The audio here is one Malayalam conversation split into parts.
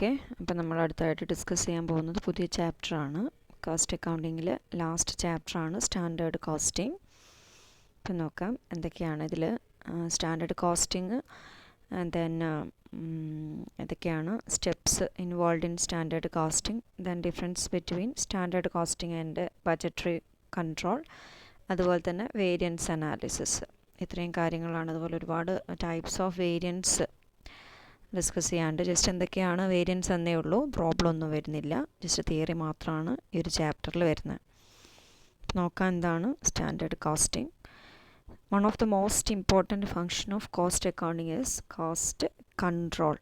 ഓക്കെ, അപ്പോൾ നമ്മൾ അടുത്തായിട്ട് ഡിസ്കസ് ചെയ്യാൻ പോകുന്നത് പുതിയ ചാപ്റ്ററാണ്. കോസ്റ്റ് അക്കൗണ്ടിങ്ങിൽ ലാസ്റ്റ് ചാപ്റ്ററാണ് സ്റ്റാൻഡേർഡ് കോസ്റ്റിംഗ്. ഇപ്പം നോക്കാം എന്തൊക്കെയാണ് ഇതിൽ സ്റ്റാൻഡേർഡ് കോസ്റ്റിംഗ്, ദെൻ ഏതൊക്കെയാണ് steps involve in standard costing, then difference between standard costing and budgetary control, അതുപോലെ തന്നെ വേരിയൻസ് അനാലിസിസ്. ഇത്രയും കാര്യങ്ങളാണ്. അതുപോലെ ഒരുപാട് ടൈപ്സ് ഓഫ് വേരിയൻസ് ഡിസ്കസ് ചെയ്യാണ്ട്. ജസ്റ്റ് എന്തൊക്കെയാണ് വേരിയൻസ് എന്നേ ഉള്ളൂ, പ്രോബ്ലം ഒന്നും വരുന്നില്ല, ജസ്റ്റ് തിയറി മാത്രമാണ് ഈ ഒരു ചാപ്റ്ററിൽ വരുന്നത്. നോക്കാം എന്താണ് standard costing. One of the most important function of cost accounting is cost control.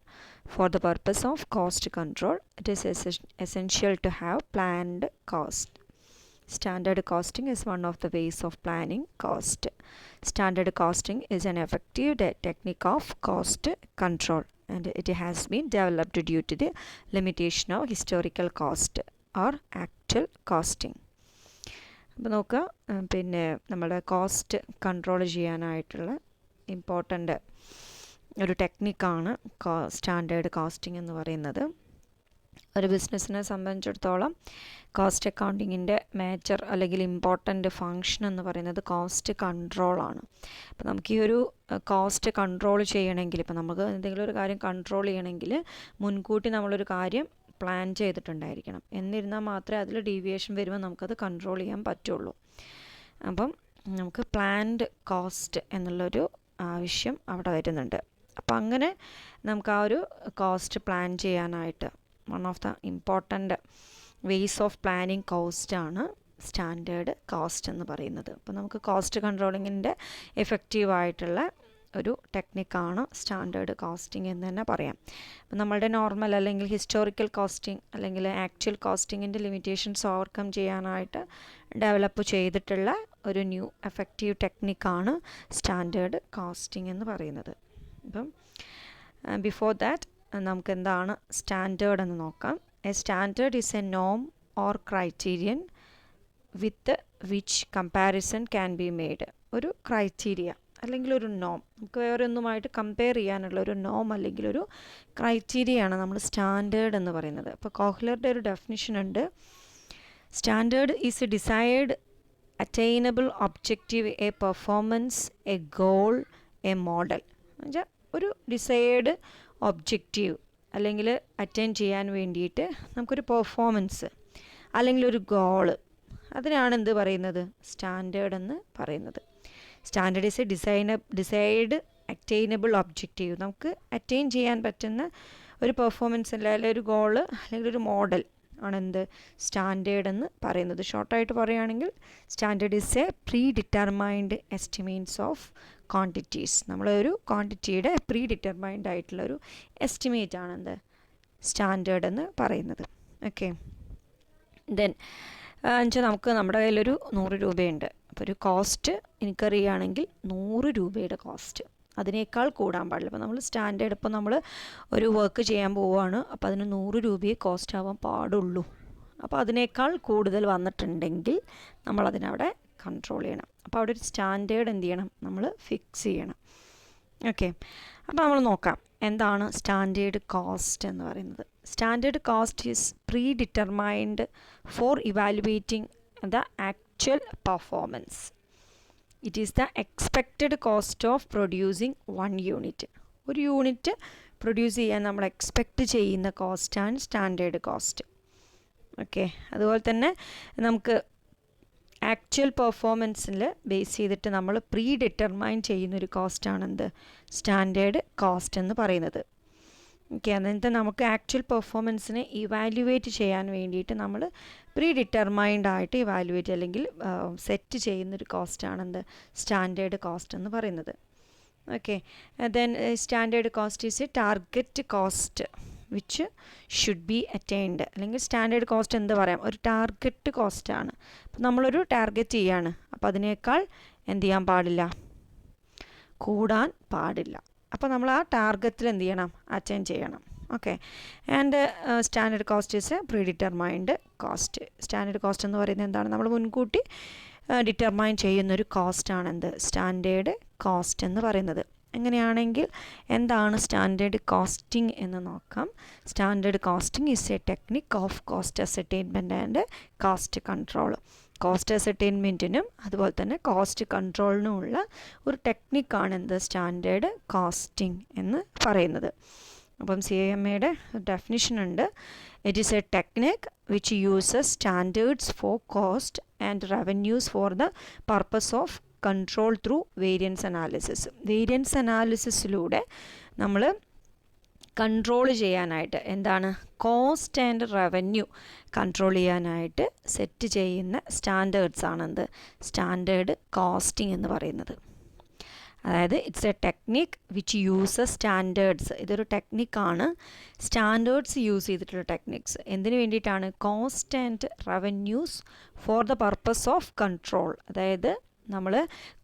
For the purpose of cost control, it is essential to have planned cost. Standard costing is one of the ways of planning cost. Standard costing is an effective technique of cost control, and it has been developed due to the limitation of historical cost or actual costing. അപ്പോൾ നോക്കുക, പിന്നെ നമ്മുടെ കോസ്റ്റ് കൺട്രോൾ ചെയ്യാനായിട്ടുള്ള ഇമ്പോർട്ടൻ്റ് ഒരു ടെക്നിക്കാണ് സ്റ്റാൻഡേർഡ് കോസ്റ്റിംഗ് എന്ന് പറയുന്നത്. ഒരു ബിസിനസ്സിനെ സംബന്ധിച്ചിടത്തോളം കോസ്റ്റ് അക്കൗണ്ടിങ്ങിൻ്റെ മേജർ അല്ലെങ്കിൽ ഇമ്പോർട്ടൻ്റ് ഫങ്ഷൻ എന്ന് പറയുന്നത് കോസ്റ്റ് കൺട്രോളാണ്. അപ്പോൾ നമുക്ക് ഈ ഒരു കോസ്റ്റ് കൺട്രോൾ ചെയ്യണമെങ്കിൽ, ഇപ്പോൾ നമുക്ക് എന്തെങ്കിലും ഒരു കാര്യം കൺട്രോൾ ചെയ്യണമെങ്കിൽ മുൻകൂട്ടി നമ്മളൊരു കാര്യം പ്ലാൻ ചെയ്തിട്ടുണ്ടായിരിക്കണം. എന്നിരുന്നാൽ മാത്രമേ അതിൽ ഡീവിയേഷൻ വരുമ്പോൾ നമുക്കത് കൺട്രോൾ ചെയ്യാൻ പറ്റുള്ളൂ. അപ്പം നമുക്ക് പ്ലാൻഡ് കോസ്റ്റ് എന്നുള്ളൊരു ആവശ്യം അവിടെ വരുന്നുണ്ട്. അപ്പം അങ്ങനെ നമുക്ക് ആ ഒരു കോസ്റ്റ് പ്ലാൻ ചെയ്യാനായിട്ട് one of the important ways of planning കോസ്റ്റാണ് സ്റ്റാൻഡേർഡ് കോസ്റ്റ് എന്ന് പറയുന്നത്. അപ്പോൾ നമുക്ക് കോസ്റ്റ് കൺട്രോളിങ്ങിൻ്റെ എഫക്റ്റീവായിട്ടുള്ള ഒരു ടെക്നിക്കാണ് സ്റ്റാൻഡേർഡ് കോസ്റ്റിംഗ് എന്ന് തന്നെ പറയാം. അപ്പോൾ നമ്മളുടെ നോർമൽ അല്ലെങ്കിൽ ഹിസ്റ്റോറിക്കൽ കോസ്റ്റിംഗ് അല്ലെങ്കിൽ ആക്ച്വൽ കോസ്റ്റിങ്ങിൻ്റെ ലിമിറ്റേഷൻസ് ഓവർകം ചെയ്യാനായിട്ട് ഡെവലപ്പ് ചെയ്തിട്ടുള്ള ഒരു ന്യൂ എഫക്റ്റീവ് ടെക്നിക്കാണ് സ്റ്റാൻഡേർഡ് കോസ്റ്റിംഗ് എന്ന് പറയുന്നത്. അപ്പം ബിഫോർ ദാറ്റ് നമുക്ക് എന്താണ് സ്റ്റാൻഡേർഡ് എന്ന് നോക്കാം. എ സ്റ്റാൻഡേർഡ് ഈസ് എ നോം or criterion with which comparison can be made. ഒരു ക്രൈറ്റീരിയ അല്ലെങ്കിൽ ഒരു നോം, നമുക്ക് വേറെ ഒന്നുമായിട്ട് കമ്പയർ ചെയ്യാനുള്ള ഒരു നോം അല്ലെങ്കിൽ ഒരു ക്രൈറ്റീരിയയാണ് നമ്മൾ സ്റ്റാൻഡേർഡ് എന്ന് പറയുന്നത്. അപ്പോൾ കോഹ്ലറുടെ ഒരു ഡെഫിനിഷൻ ഉണ്ട്. Standard is A desired attainable objective, A performance, A goal, A model. എന്നുവെച്ചാൽ ഒരു ഡിസൈർഡ് ഒബ്ജക്റ്റീവ് അല്ലെങ്കിൽ അറ്റൈൻ ചെയ്യാൻ വേണ്ടിയിട്ട് നമുക്കൊരു പെർഫോമൻസ് അല്ലെങ്കിൽ ഒരു ഗോള്, അതിനാണ് എന്ത് പറയുന്നത്, സ്റ്റാൻഡേർഡ് എന്ന് പറയുന്നത്. Standard is A desired attainable objective, നമുക്ക് അറ്റൈൻ ചെയ്യാൻ പറ്റുന്ന ഒരു പെർഫോമൻസ് അല്ലെങ്കിൽ ഒരു ഗോള് അല്ലെങ്കിൽ ഒരു മോഡൽ ആണ് എന്ത് സ്റ്റാൻഡേർഡ് എന്ന് പറയുന്നത്. ഷോർട്ടായിട്ട് പറയുകയാണെങ്കിൽ standard is A pre determined estimates of quantities. നമ്മളൊരു ക്വാണ്ടിറ്റിയുടെ പ്രീ ഡിറ്റർമൈൻഡ് ആയിട്ടുള്ളൊരു എസ്റ്റിമേറ്റ് ആണ് എന്ത് സ്റ്റാൻഡേർഡ് എന്ന് പറയുന്നത്. ഓക്കെ, ദെൻ എന്നുവെച്ചാൽ നമുക്ക് നമ്മുടെ കയ്യിലൊരു 100 രൂപയുണ്ട്. അപ്പോൾ ഒരു കോസ്റ്റ് എനിക്കറിയുകയാണെങ്കിൽ 100 രൂപയുടെ കോസ്റ്റ്, അതിനേക്കാൾ കൂടാൻ പാടില്ല. അപ്പോൾ നമ്മൾ സ്റ്റാൻഡേർഡ്, ഇപ്പോൾ നമ്മൾ ഒരു വർക്ക് ചെയ്യാൻ പോവുകയാണ്, അപ്പോൾ അതിന് 100 രൂപയെ കോസ്റ്റ് ആവാൻ പാടുള്ളൂ. അപ്പോൾ അതിനേക്കാൾ കൂടുതൽ വന്നിട്ടുണ്ടെങ്കിൽ നമ്മളതിനവിടെ കൺട്രോൾ ചെയ്യണം. അപ്പോൾ അവിടെ ഒരു സ്റ്റാൻഡേർഡ് എന്ത് ചെയ്യണം, നമ്മൾ ഫിക്സ് ചെയ്യണം. ഓക്കെ, അപ്പോൾ നമ്മൾ നോക്കാം എന്താണ് സ്റ്റാൻഡേർഡ് കോസ്റ്റ് എന്ന് പറയുന്നത്. Standard cost is predetermined for evaluating the actual performance. It is the expected cost of producing 1 unit. ഒരു യൂണിറ്റ് പ്രൊഡ്യൂസ് ചെയ്യാൻ നമ്മൾ എക്സ്പെക്റ്റ് ചെയ്യുന്ന കോസ്റ്റാണ് സ്റ്റാൻഡേർഡ് കോസ്റ്റ്. ഓക്കെ, അതുപോലെ തന്നെ നമുക്ക് ആക്ച്വൽ പെർഫോമൻസിൽ ബേസ് ചെയ്തിട്ട് നമ്മൾ പ്രീ ഡിറ്റർമൈൻ ചെയ്യുന്നൊരു കോസ്റ്റാണ് എന്ത് സ്റ്റാൻഡേർഡ് കോസ്റ്റ് എന്ന് പറയുന്നത്. ഓക്കെ, അതായത് നമുക്ക് ആക്ച്വൽ പെർഫോമൻസിനെ ഇവാലുവേറ്റ് ചെയ്യാൻ വേണ്ടിയിട്ട് നമ്മൾ പ്രീ ഡിറ്റർമൈൻഡ് ആയിട്ട് ഇവാലുവേറ്റ് അല്ലെങ്കിൽ സെറ്റ് ചെയ്യുന്നൊരു കോസ്റ്റാണ് എന്ത് സ്റ്റാൻഡേർഡ് കോസ്റ്റ് എന്ന് പറയുന്നത്. Okay, then standard cost is A target cost which should be attained. അല്ലെങ്കിൽ സ്റ്റാൻഡേർഡ് കോസ്റ്റ് എന്ത് പറയാം, ഒരു ടാർഗറ്റ് കോസ്റ്റാണ്. അപ്പോൾ നമ്മളൊരു ടാർഗറ്റ് ചെയ്യാണ്, അപ്പോൾ അതിനേക്കാൾ എന്ത് ചെയ്യാൻ പാടില്ല, കൂടാൻ പാടില്ല. അപ്പോൾ നമ്മൾ ആ ടാർഗറ്റിൽ എന്ത് ചെയ്യണം, അറ്റൈൻ ചെയ്യണം. Okay, and standard cost is A pre determined cost. Standard cost എന്ന് പറയുന്നത് എന്താണ്, നമ്മൾ മുൻകൂട്ടി ഡിറ്റർമൈൻ ചെയ്യുന്നൊരു കോസ്റ്റാണ് എന്ത് സ്റ്റാൻഡേർഡ് കോസ്റ്റ് എന്ന് പറയുന്നത്. അങ്ങനെയാണെങ്കിൽ എന്താണ് സ്റ്റാൻഡേർഡ് കോസ്റ്റിംഗ് എന്ന് നോക്കാം. Standard costing is a technique of cost ascertainment and cost control. Cost അസർടൈൻമെൻറ്റിനും അതുപോലെ തന്നെ കോസ്റ്റ് കൺട്രോളിനുമുള്ള ഒരു ടെക്നിക്കാണ് എന്ത് സ്റ്റാൻഡേർഡ് കോസ്റ്റിംഗ് എന്ന് പറയുന്നത്. അപ്പം CAMAയുടെ ഡെഫിനിഷൻ ഉണ്ട്. It is a technique which uses standards for cost and revenues for the purpose of control through variance analysis. Variance അനാലിസിസിലൂടെ നമ്മൾ കൺട്രോൾ ചെയ്യാനായിട്ട് എന്താണ് കോസ്റ്റ് ആൻഡ് റവന്യൂ കൺട്രോൾ ചെയ്യാനായിട്ട് സെറ്റ് ചെയ്യുന്ന സ്റ്റാൻഡേർഡ്സ് ആണെന്ത് സ്റ്റാൻഡേർഡ് കോസ്റ്റിംഗ് എന്ന് പറയുന്നത്. അതായത് it's a technique which uses standards. ഇതൊരു ടെക്നിക്കാണ്, സ്റ്റാൻഡേർഡ്സ് യൂസ് ചെയ്തിട്ടുള്ള ടെക്നിക്സ്. എന്തിനു വേണ്ടിയിട്ടാണ്? Cost and revenues for the purpose of control. അതായത് നമ്മൾ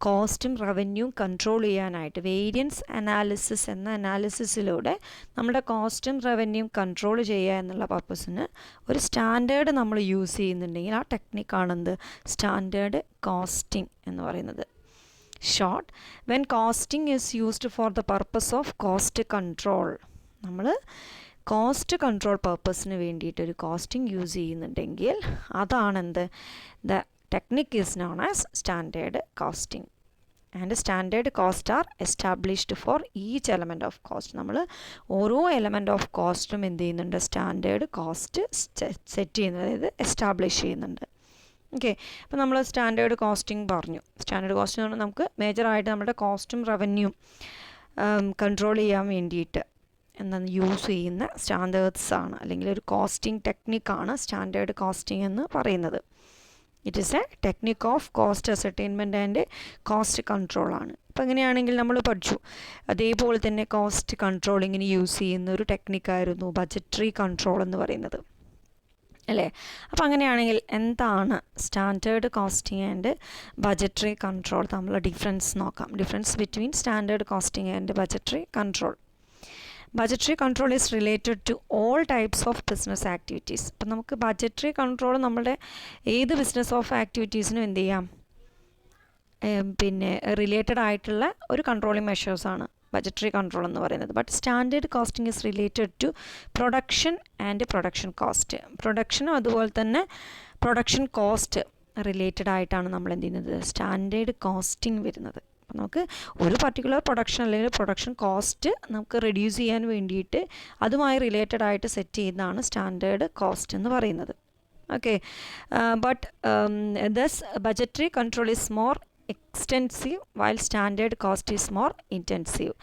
കോസ്റ്റും റവന്യൂവും കൺട്രോൾ ചെയ്യാനായിട്ട് വേരിയൻസ് അനാലിസിസ് എന്ന അനാലിസിസിലൂടെ നമ്മുടെ കോസ്റ്റും റവന്യൂവും കൺട്രോൾ ചെയ്യുക എന്നുള്ള പർപ്പസിന് ഒരു സ്റ്റാൻഡേർഡ് നമ്മൾ യൂസ് ചെയ്യുന്നുണ്ടെങ്കിൽ ആ ടെക്നിക്കാണെന്ത് സ്റ്റാൻഡേർഡ് കോസ്റ്റിംഗ് എന്ന് പറയുന്നത്. Short, when costing is used for the purpose of cost control. നമ്മൾ കോസ്റ്റ് കൺട്രോൾ പർപ്പസിന് വേണ്ടിയിട്ടൊരു കോസ്റ്റിംഗ് യൂസ് ചെയ്യുന്നുണ്ടെങ്കിൽ അതാണെന്ത് the technique is known as standard costing. And standard cost are established for each element of cost. നമ്മൾ ഓരോ എലമെൻറ്റ് ഓഫ് കോസ്റ്റും എന്ത് ചെയ്യുന്നുണ്ട് സ്റ്റാൻഡേർഡ് കോസ്റ്റ് സെറ്റ് ചെയ്യുന്നത്, അതായത് എസ്റ്റാബ്ലിഷ് ചെയ്യുന്നുണ്ട്. ഓക്കെ, അപ്പോൾ നമ്മൾ സ്റ്റാൻഡേർഡ് കോസ്റ്റിംഗ് പറഞ്ഞു. സ്റ്റാൻഡേർഡ് കോസ്റ്റിംഗ് എന്ന് പറഞ്ഞാൽ നമുക്ക് മേജറായിട്ട് നമ്മുടെ കോസ്റ്റും റവന്യൂ കൺട്രോൾ ചെയ്യാൻ വേണ്ടിയിട്ട് എന്താണ് യൂസ് ചെയ്യുന്ന സ്റ്റാൻഡേർഡ്സ് ആണ്, അല്ലെങ്കിൽ ഒരു കോസ്റ്റിംഗ് ടെക്നിക്കാണ് സ്റ്റാൻഡേർഡ് കോസ്റ്റിംഗ് എന്ന് പറയുന്നത്. It is a technique of cost ascertainment and cost control ആണ്. അപ്പോൾ അങ്ങനെയാണെങ്കിൽ നമ്മൾ പഠിച്ചു. അതേപോലെ തന്നെ കോസ്റ്റ് കൺട്രോളിങ്ങിന് യൂസ് ചെയ്യുന്ന ഒരു ടെക്നിക്കായിരുന്നു ബജറ്ററി കൺട്രോൾ എന്ന് പറയുന്നത്, അല്ലേ? അപ്പോൾ അങ്ങനെയാണെങ്കിൽ എന്താണ് standard costing and budgetary control തമ്മിലുള്ള ഡിഫറൻസ് നോക്കാം. Difference between standard costing and budgetary control. Budgetary control is related to all types of business activities. അപ്പം നമുക്ക് ബജറ്ററി കൺട്രോൾ നമ്മുടെ ഏത് ബിസിനസ് ഓഫ് ആക്ടിവിറ്റീസിനും എന്ത് ചെയ്യാം, പിന്നെ റിലേറ്റഡ് ആയിട്ടുള്ള ഒരു കൺട്രോളിങ് മെഷേഴ്സാണ് ബജറ്ററി കൺട്രോൾ എന്ന് പറയുന്നത്. But standard costing is related to production and production cost. പ്രൊഡക്ഷനും അതുപോലെ തന്നെ പ്രൊഡക്ഷൻ കോസ്റ്റ് റിലേറ്റഡ് ആയിട്ടാണ് നമ്മൾ എന്ത് ചെയ്യുന്നത് സ്റ്റാൻഡേർഡ് കോസ്റ്റിംഗ് വരുന്നത്. അപ്പം നമുക്ക് ഒരു പർട്ടിക്കുലർ പ്രൊഡക്ഷൻ അല്ലെങ്കിൽ പ്രൊഡക്ഷൻ കോസ്റ്റ് നമുക്ക് റെഡ്യൂസ് ചെയ്യാൻ വേണ്ടിയിട്ട് അതുമായി റിലേറ്റഡ് ആയിട്ട് സെറ്റ് ചെയ്യുന്നതാണ് സ്റ്റാൻഡേർഡ് കോസ്റ്റ് എന്ന് പറയുന്നത്. Okay, but thus budgetary control is more extensive while standard cost is more intensive.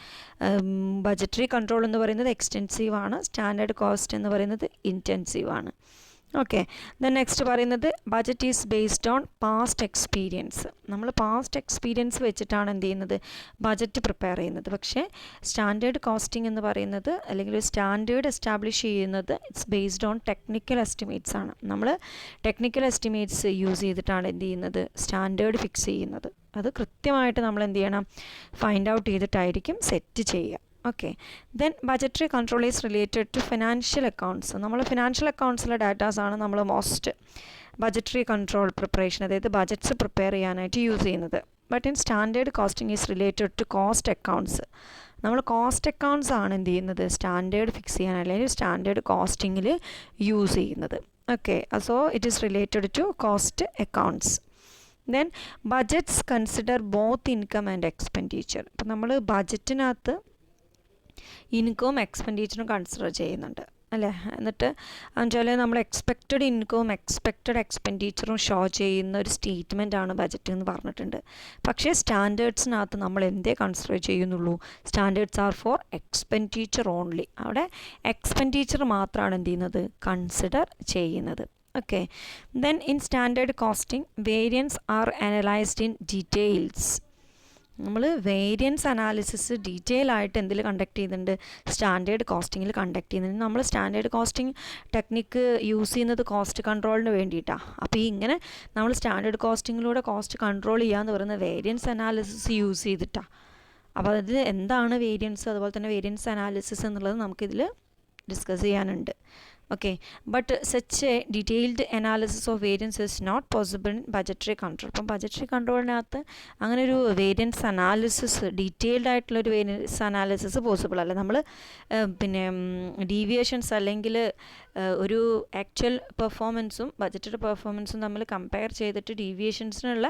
Budgetary control എന്ന് പറയുന്നത് എക്സ്റ്റെൻസീവ് ആണ്, സ്റ്റാൻഡേർഡ് കോസ്റ്റ് എന്ന് പറയുന്നത് ഇൻറ്റൻസീവ് ആണ്. ഓക്കെ, ദെൻ നെക്സ്റ്റ് പറയുന്നത് budget is based on past experience. നമ്മൾ പാസ്റ്റ് എക്സ്പീരിയൻസ് വെച്ചിട്ടാണ് എന്ത് ചെയ്യുന്നത് ബജറ്റ് പ്രിപ്പയർ ചെയ്യുന്നത്. പക്ഷേ സ്റ്റാൻഡേർഡ് കോസ്റ്റിംഗ് എന്ന് പറയുന്നത് അല്ലെങ്കിൽ ഒരു സ്റ്റാൻഡേർഡ് എസ്റ്റാബ്ലിഷ് ചെയ്യുന്നത് it's based on technical estimates ആണ്. നമ്മൾ ടെക്നിക്കൽ എസ്റ്റിമേറ്റ്സ് യൂസ് ചെയ്തിട്ടാണ് എന്ത് ചെയ്യുന്നത് സ്റ്റാൻഡേർഡ് ഫിക്സ് ചെയ്യുന്നത്. അത് കൃത്യമായിട്ട് നമ്മൾ എന്ത് ചെയ്യണം ഫൈൻഡ് ഔട്ട് ചെയ്തിട്ടായിരിക്കും സെറ്റ് ചെയ്യുക. Okay, then budgetary control is related to financial accounts. നമ്മൾ ഫിനാൻഷ്യൽ അക്കൗണ്ട്സിലെ ഡാറ്റാസാണ് നമ്മൾ മോസ്റ്റ് ബജറ്ററി കൺട്രോൾ പ്രിപ്പറേഷൻ, അതായത് ബജറ്റ്സ് പ്രിപ്പയർ ചെയ്യാനായിട്ട് യൂസ് ചെയ്യുന്നത്. But in standard costing is related to cost accounts. നമ്മൾ കോസ്റ്റ് അക്കൗണ്ട്സ് ആണ് എന്ത് ചെയ്യുന്നത് സ്റ്റാൻഡേർഡ് ഫിക്സ് ചെയ്യാൻ അല്ലെങ്കിൽ സ്റ്റാൻഡേർഡ് കോസ്റ്റിങ്ങിൽ യൂസ് ചെയ്യുന്നത്. Okay, so it is related to cost accounts. Then budgets consider both income and expenditure. അപ്പം നമ്മൾ ബജറ്റിനകത്ത് ഇൻകവും എക്സ്പെൻഡിച്ചറും കൺസിഡർ ചെയ്യുന്നുണ്ട്, അല്ലേ? എന്നിട്ട് എന്നുവെച്ചാൽ നമ്മൾ എക്സ്പെക്റ്റഡ് ഇൻകവും എക്സ്പെക്റ്റഡ് എക്സ്പെൻഡിച്ചറും ഷോ ചെയ്യുന്ന ഒരു സ്റ്റേറ്റ്മെൻ്റ് ആണ് ബജറ്റ് എന്ന് പറഞ്ഞിട്ടുണ്ട്. പക്ഷേ സ്റ്റാൻഡേർഡ്സിനകത്ത് നമ്മൾ എന്തേ കൺസിഡർ ചെയ്യുന്നുള്ളൂ, standards are for expenditure only. അവിടെ എക്സ്പെൻഡിച്ചർ മാത്രമാണ് എന്ത് ചെയ്യുന്നത് കൺസിഡർ ചെയ്യുന്നത്. Okay, then in standard costing variance are analysed in details. നമ്മൾ വേരിയൻസ് അനാലിസിസ് ഡീറ്റെയിൽ ആയിട്ട് എന്തിൽ കണ്ടക്ട് ചെയ്യുന്നുണ്ട് സ്റ്റാൻഡേർഡ് കോസ്റ്റിങ്ങിൽ കണ്ടക്ട് ചെയ്യുന്നുണ്ട്. നമ്മൾ സ്റ്റാൻഡേർഡ് കോസ്റ്റിംഗ് ടെക്നിക്ക് യൂസ് ചെയ്യുന്നത് കോസ്റ്റ് കൺട്രോളിന് വേണ്ടിയിട്ടാണ്. അപ്പോൾ ഈ ഇങ്ങനെ നമ്മൾ സ്റ്റാൻഡേർഡ് കോസ്റ്റിങ്ങിലൂടെ കോസ്റ്റ് കൺട്രോൾ ചെയ്യാന്ന് പറയുന്നത് വേരിയൻസ് അനാലിസിസ് യൂസ് ചെയ്തിട്ടാണ്. അപ്പോൾ അത് എന്താണ് വേരിയൻസ് അതുപോലെ തന്നെ വേരിയൻസ് അനാലിസിസ് എന്നുള്ളത് നമുക്കിതിൽ ഡിസ്കസ് ചെയ്യാനുണ്ട്. Okay, but such a detailed analysis of variance is not possible in budgetary control. അപ്പം ബജറ്ററി കൺട്രോളിനകത്ത് അങ്ങനെ ഒരു വേരിയൻസ് അനാലിസിസ് ഡീറ്റെയിൽഡ് ആയിട്ടുള്ളൊരു വേരിയൻസ് അനാലിസിസ് പോസിബിൾ അല്ല. നമ്മൾ പിന്നെ ഡീവിയേഷൻസ് അല്ലെങ്കിൽ ഒരു ആക്ച്വൽ പെർഫോമൻസും ബജറ്ററി പെർഫോമൻസും തമ്മിൽ കമ്പയർ ചെയ്തിട്ട് ഡീവിയേഷൻസിനുള്ള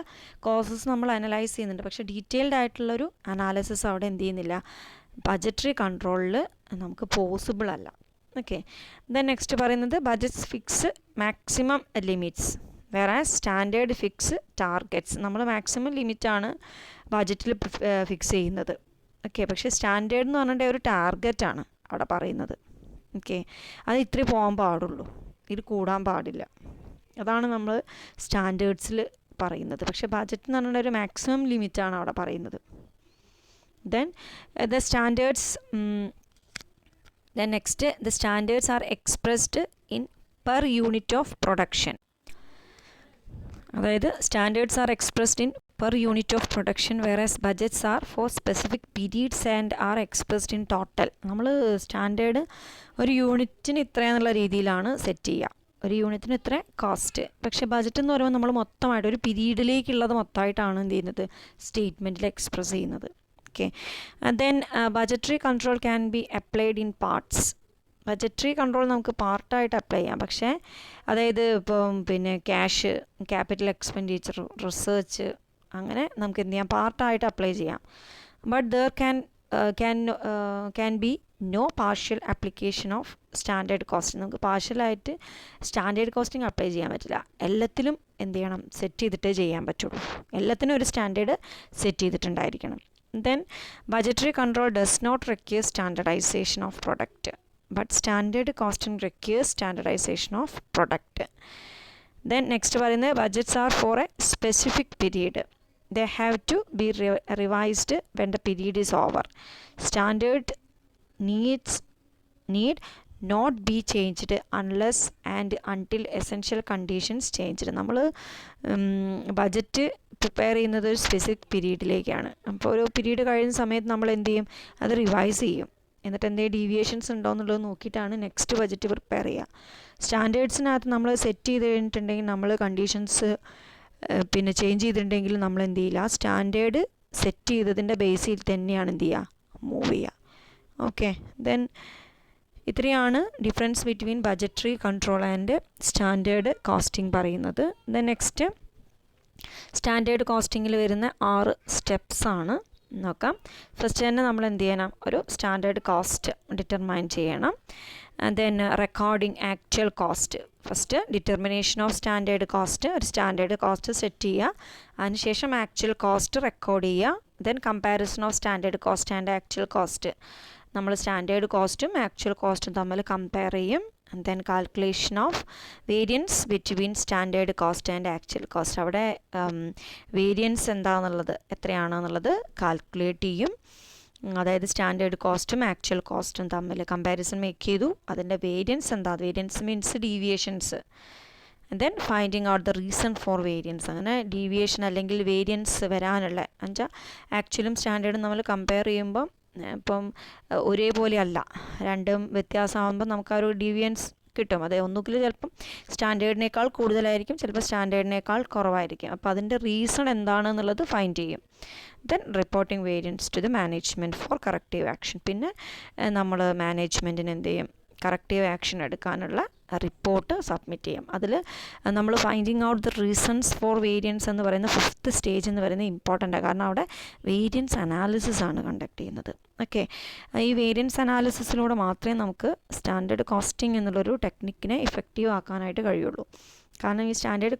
കോസസ് നമ്മൾ അനലൈസ് ചെയ്യുന്നുണ്ട്. പക്ഷേ ഡീറ്റെയിൽഡ് ആയിട്ടുള്ളൊരു അനാലിസിസ് അവിടെ എന്ത് ചെയ്യുന്നില്ല, ബജറ്ററി കൺട്രോളിൽ നമുക്ക് പോസിബിൾ അല്ല. ഓക്കെ, ദെൻ നെക്സ്റ്റ് പറയുന്നത് budgets fix maximum limits വേറാസ് standard fix targets. നമ്മൾ മാക്സിമം ലിമിറ്റാണ് ബജറ്റിൽ ഫിക്സ് ചെയ്യുന്നത്. ഓക്കെ, പക്ഷേ സ്റ്റാൻഡേർഡ് എന്ന് പറഞ്ഞിട്ട് ഒരു ടാർഗറ്റാണ് അവിടെ പറയുന്നത്. ഓക്കെ, അത് ഇത്രേ പോകാൻ പാടുള്ളൂ, ഇത് കൂടാൻ പാടില്ല. അതാണ് നമ്മൾ സ്റ്റാൻഡേർഡ്സിൽ പറയുന്നത്. പക്ഷേ ബജറ്റ് എന്ന് പറഞ്ഞിട്ട് ഒരു മാക്സിമം ലിമിറ്റാണ് അവിടെ പറയുന്നത്. Then the standards Then next, the standards are expressed in per unit of production. അതായത് standards are expressed in per unit of production whereas budgets are for specific periods and are expressed in total. നമ്മൾ സ്റ്റാൻഡേർഡ് ഒരു യൂണിറ്റിന് ഇത്രയെന്നുള്ള രീതിയിലാണ് സെറ്റ് ചെയ്യുക, ഒരു യൂണിറ്റിന് ഇത്ര കോസ്റ്റ്. പക്ഷേ ബജറ്റ് എന്ന് പറയുമ്പോൾ നമ്മൾ മൊത്തമായിട്ട് ഒരു പീരീഡിലേക്കുള്ളത് മൊത്തമായിട്ടാണ് എന്ത് ചെയ്യുന്നത്, സ്റ്റേറ്റ്മെൻറ്റിൽ എക്സ്പ്രസ് ചെയ്യുന്നത്. Okay, and then budgetary control can be applied in parts. Budgetary control നമുക്ക് പാർട്ടായിട്ട് അപ്ലൈ ചെയ്യാം. പക്ഷേ അതായത് ഇപ്പം പിന്നെ ക്യാഷ്, ക്യാപിറ്റൽ എക്സ്പെൻഡിച്ചർ, റിസർച്ച്, അങ്ങനെ നമുക്ക് എന്ത് ചെയ്യാം, പാർട്ടായിട്ട് അപ്ലൈ ചെയ്യാം. But there can be no partial application of standard costing. നമുക്ക് പാർഷ്യലായിട്ട് സ്റ്റാൻഡേർഡ് കോസ്റ്റിംഗ് അപ്ലൈ ചെയ്യാൻ പറ്റില്ല. എല്ലാത്തിലും എന്ത് ചെയ്യണം, സെറ്റ് ചെയ്തിട്ടേ ചെയ്യാൻ പറ്റുള്ളൂ. എല്ലാത്തിനും ഒരു സ്റ്റാൻഡേർഡ് സെറ്റ് ചെയ്തിട്ടുണ്ടായിരിക്കണം. Then budgetary control does not require standardization of product, but standard costing requires standardization of product. Then next പറയുന്നത് budgets are for a specific period. They have to be revised when the period is over. Standard need not be changed unless and until essential conditions changed. നമ്മൾ ബജറ്റ് പ്രിപ്പയർ ചെയ്യുന്നത് ഒരു സ്പെസിഫിക് പീരീഡിലേക്കാണ്. അപ്പോൾ ഒരു പീരീഡ് കഴിയുന്ന സമയത്ത് നമ്മൾ എന്ത് ചെയ്യും, അത് റിവൈസ് ചെയ്യും. എന്നിട്ട് എന്തെങ്കിലും ഡീവിയേഷൻസ് ഉണ്ടോ എന്നുള്ളത് നോക്കിയിട്ടാണ് നെക്സ്റ്റ് ബജറ്റ് പ്രിപ്പയർ ചെയ്യുക. സ്റ്റാൻഡേർഡ്സിനകത്ത് നമ്മൾ സെറ്റ് ചെയ്ത് കഴിഞ്ഞിട്ടുണ്ടെങ്കിൽ നമ്മൾ കണ്ടീഷൻസ് പിന്നെ ചേഞ്ച് ചെയ്തിട്ടുണ്ടെങ്കിൽ നമ്മൾ എന്ത് ചെയ്യില്ല, സ്റ്റാൻഡേർഡ് സെറ്റ് ചെയ്തതിൻ്റെ ബേസിൽ തന്നെയാണ് എന്ത് ചെയ്യുക, മൂവ് ചെയ്യുക. ഓക്കെ, ദെൻ ഇത്രയാണ് difference between budgetary control and standard costing പറയുന്നത്. ദെൻ നെക്സ്റ്റ് സ്റ്റാൻഡേർഡ് കോസ്റ്റിങ്ങിൽ വരുന്ന 6 സ്റ്റെപ്സാണ് നോക്കാം. ഫസ്റ്റ് തന്നെ നമ്മൾ എന്ത് ചെയ്യണം, ഒരു സ്റ്റാൻഡേർഡ് കോസ്റ്റ് ഡിറ്റർമൈൻ ചെയ്യണം. Then recording actual cost. First determination of standard cost, ഒരു സ്റ്റാൻഡേർഡ് കോസ്റ്റ് സെറ്റ് ചെയ്യുക, അതിനുശേഷം ആക്ച്വൽ കോസ്റ്റ് റെക്കോർഡ് ചെയ്യുക. Then comparison of standard cost and actual cost. നമ്മൾ സ്റ്റാൻഡേർഡ് കോസ്റ്റും ആക്ച്വൽ കോസ്റ്റും തമ്മിൽ കമ്പയർ ചെയ്യും. And then calculation of variance between standard cost and actual cost. അവിടെ വേരിയൻസ് എന്താണെന്നുള്ളത്, എത്രയാണെന്നുള്ളത് കാൽക്കുലേറ്റ് ചെയ്യും. അതായത് സ്റ്റാൻഡേർഡ് കോസ്റ്റും ആക്ച്വൽ കോസ്റ്റും തമ്മിൽ കമ്പാരിസൺ മേക്ക് ചെയ്തു, അതിൻ്റെ വേരിയൻസ് എന്താ, variance means deviations. Then finding out the reason for variance. അങ്ങനെ ഡീവിയേഷൻ അല്ലെങ്കിൽ വേരിയൻസ് വരാനുള്ള എന്നുവെച്ചാൽ ആക്ച്വലും സ്റ്റാൻഡേർഡും നമ്മൾ കമ്പയർ ചെയ്യുമ്പം ഇപ്പം ഒരേപോലെ അല്ല, രണ്ടും വ്യത്യാസമാകുമ്പോൾ നമുക്ക് ആ ഒരു ഡീവിയൻസ് കിട്ടും. അത് ഒന്നുകിൽ ചിലപ്പം സ്റ്റാൻഡേർഡിനേക്കാൾ കൂടുതലായിരിക്കും, ചിലപ്പോൾ സ്റ്റാൻഡേർഡിനേക്കാൾ കുറവായിരിക്കും. അപ്പോൾ അതിൻ്റെ റീസൺ എന്താണെന്നുള്ളത് ഫൈൻഡ് ചെയ്യും. Then reporting variance to the management for corrective action. പിന്നെ നമ്മൾ മാനേജ്മെൻറ്റിന് എന്ത് ചെയ്യും, കറക്റ്റീവ് ആക്ഷൻ എടുക്കാനുള്ള റിപ്പോർട്ട് സബ്മിറ്റ് ചെയ്യാം. അതിൽ നമ്മൾ finding out the reasons for variance എന്ന് പറയുന്ന 5th സ്റ്റേജ് എന്ന് പറയുന്നത് ഇമ്പോർട്ടൻ്റ് ആണ്. കാരണം അവിടെ വേരിയൻസ് അനാലിസിസ് ആണ് കണ്ടക്ട് ചെയ്യുന്നത്. ഓക്കെ, ഈ വേരിയൻസ് അനാലിസിസിലൂടെ മാത്രമേ നമുക്ക് സ്റ്റാൻഡേർഡ് കോസ്റ്റിംഗ് എന്നുള്ളൊരു ടെക്നിക്കിനെ ഇഫക്റ്റീവ് ആക്കാനായിട്ട് കഴിയുള്ളൂ. കാരണം ഈ സ്റ്റാൻഡേർഡ്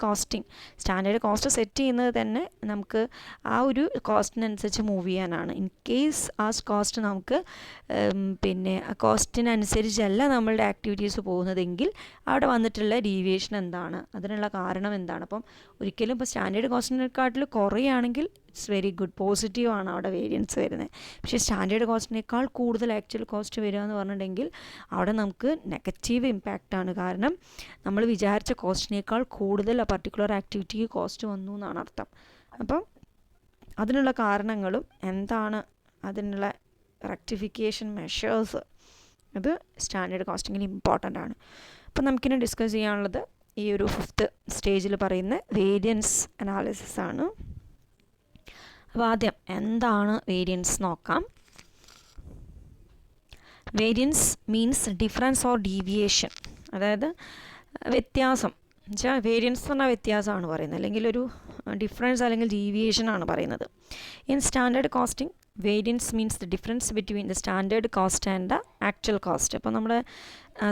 കോസ്റ്റ് സെറ്റ് ചെയ്യുന്നത് തന്നെ നമുക്ക് ആ ഒരു കോസ്റ്റിനനുസരിച്ച് മൂവ് ചെയ്യാനാണ്. ഇൻ കേസ് ആ കോസ്റ്റ് നമുക്ക് പിന്നെ ആ കോസ്റ്റിനനുസരിച്ചല്ല നമ്മളുടെ ആക്ടിവിറ്റീസ് പോകുന്നതെങ്കിൽ അവിടെ വന്നിട്ടുള്ള ഡീവിയേഷൻ എന്താണ്, അതിനുള്ള കാരണം എന്താണ്. അപ്പം ഒരിക്കലും ഇപ്പോൾ സ്റ്റാൻഡേർഡ് കോസ്റ്റിനെക്കാട്ടിൽ കുറയുകയാണെങ്കിൽ ഇറ്റ്സ് വെരി ഗുഡ്, പോസിറ്റീവാണ് അവിടെ വേരിയൻസ് വരുന്നത്. പക്ഷേ സ്റ്റാൻഡേർഡ് കോസ്റ്റിനേക്കാൾ കൂടുതൽ ആക്ച്വൽ കോസ്റ്റ് വരിക എന്ന് പറഞ്ഞിട്ടുണ്ടെങ്കിൽ അവിടെ നമുക്ക് നെഗറ്റീവ് ഇമ്പാക്റ്റാണ്. കാരണം നമ്മൾ വിചാരിച്ച കോസ്റ്റിനേക്കാൾ കൂടുതൽ ആ പർട്ടിക്കുലർ ആക്ടിവിറ്റിക്ക് കോസ്റ്റ് വന്നു എന്നാണ് അർത്ഥം. അപ്പം അതിനുള്ള കാരണങ്ങളും എന്താണ്, അതിനുള്ള റെക്ടിഫിക്കേഷൻ മെഷേഴ്സ്, ഇത് സ്റ്റാൻഡേർഡ് കോസ്റ്റിങ്ങിൽ ഇമ്പോർട്ടൻ്റ് ആണ്. അപ്പോൾ നമുക്കിനി ഡിസ്കസ് ചെയ്യാനുള്ളത് ഈ ഒരു 5th സ്റ്റേജിൽ പറയുന്ന വേരിയൻസ് അനാലിസിസ് ആണ്. അപ്പോൾ ആദ്യം എന്താണ് വേരിയൻസ് നോക്കാം. Variance means difference or deviation, അതായത് വ്യത്യാസം എന്നുവെച്ചാൽ വേരിയൻസ് എന്ന് പറഞ്ഞാൽ വ്യത്യാസമാണ് പറയുന്നത്, അല്ലെങ്കിൽ ഒരു ഡിഫറൻസ് അല്ലെങ്കിൽ ഡീവിയേഷൻ ആണ് പറയുന്നത്. In standard costing variance means the difference between the standard cost and the actual cost. അപ്പോൾ നമ്മുടെ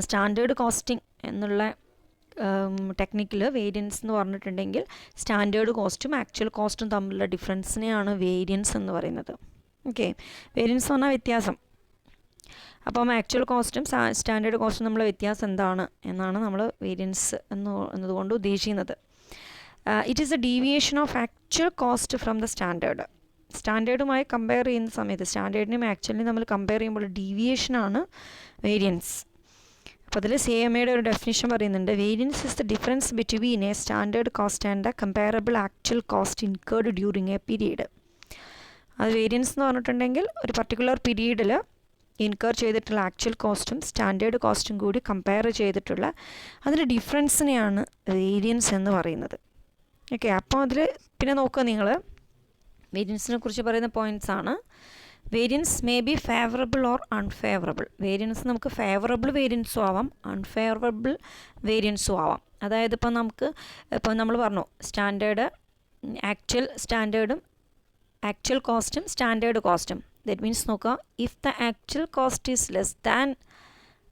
സ്റ്റാൻഡേർഡ് കോസ്റ്റിംഗ് എന്നുള്ള ടെക്നിക്കിൽ വേരിയൻസ് എന്ന് പറഞ്ഞിട്ടുണ്ടെങ്കിൽ സ്റ്റാൻഡേർഡ് കോസ്റ്റും ആക്ച്വൽ കോസ്റ്റും തമ്മിലുള്ള ഡിഫറൻസിനെയാണ് വേരിയൻസ് എന്ന് പറയുന്നത്. ഓക്കെ, വേരിയൻസ് എന്ന് പറഞ്ഞാൽ വ്യത്യാസം. അപ്പം ആക്ച്വൽ കോസ്റ്റും സ്റ്റാൻഡേർഡ് കോസ്റ്റും തമ്മിലുള്ള വ്യത്യാസം എന്താണ് എന്നാണ് നമ്മൾ വേരിയൻസ് എന്നതുകൊണ്ട് ഉദ്ദേശിക്കുന്നത്. It is a deviation of actual cost from the standard. സ്റ്റാൻഡേർഡുമായി കമ്പയർ ചെയ്യുന്ന സമയത്ത് സ്റ്റാൻഡേർഡിനെയും ആക്ച്വലിനെയും നമ്മൾ കമ്പയർ ചെയ്യുമ്പോൾ ഡീവിയേഷനാണ് വേരിയൻസ്. അപ്പോൾ അതിൽ CMAയുടെ ഒരു ഡെഫിനിഷൻ പറയുന്നുണ്ട്. Variance is the difference between a standard cost and the comparable actual cost incurred during a period. അത് വേരിയൻസ് എന്ന് പറഞ്ഞിട്ടുണ്ടെങ്കിൽ ഒരു പർട്ടിക്കുലർ പീരീഡിൽ ഇൻകർ ചെയ്തിട്ടുള്ള ആക്ച്വൽ കോസ്റ്റും സ്റ്റാൻഡേർഡ് കോസ്റ്റും കൂടി കമ്പയർ ചെയ്തിട്ടുള്ള അതിൻ്റെ ഡിഫറൻസിനെയാണ് വേരിയൻസ് എന്ന് പറയുന്നത്. ഓക്കെ, അപ്പോൾ അതിൽ പിന്നെ നോക്കുക നിങ്ങൾ വേരിയൻസിനെ കുറിച്ച് പറയുന്ന പോയിൻറ്റ്സ് ആണ്. Variance may be favourable or unfavourable. Variance നമുക്ക് ഫേവറബിൾ വേരിയൻസും ആവാം, അൺഫേവറബിൾ വേരിയൻസും ആവാം. അതായത് ഇപ്പം നമ്മൾ പറഞ്ഞു സ്റ്റാൻഡേർഡ് സ്റ്റാൻഡേർഡും ആക്ച്വൽ കോസ്റ്റും സ്റ്റാൻഡേർഡ് കോസ്റ്റും. ദാറ്റ് മീൻസ് നോക്കുക, if the actual cost is less than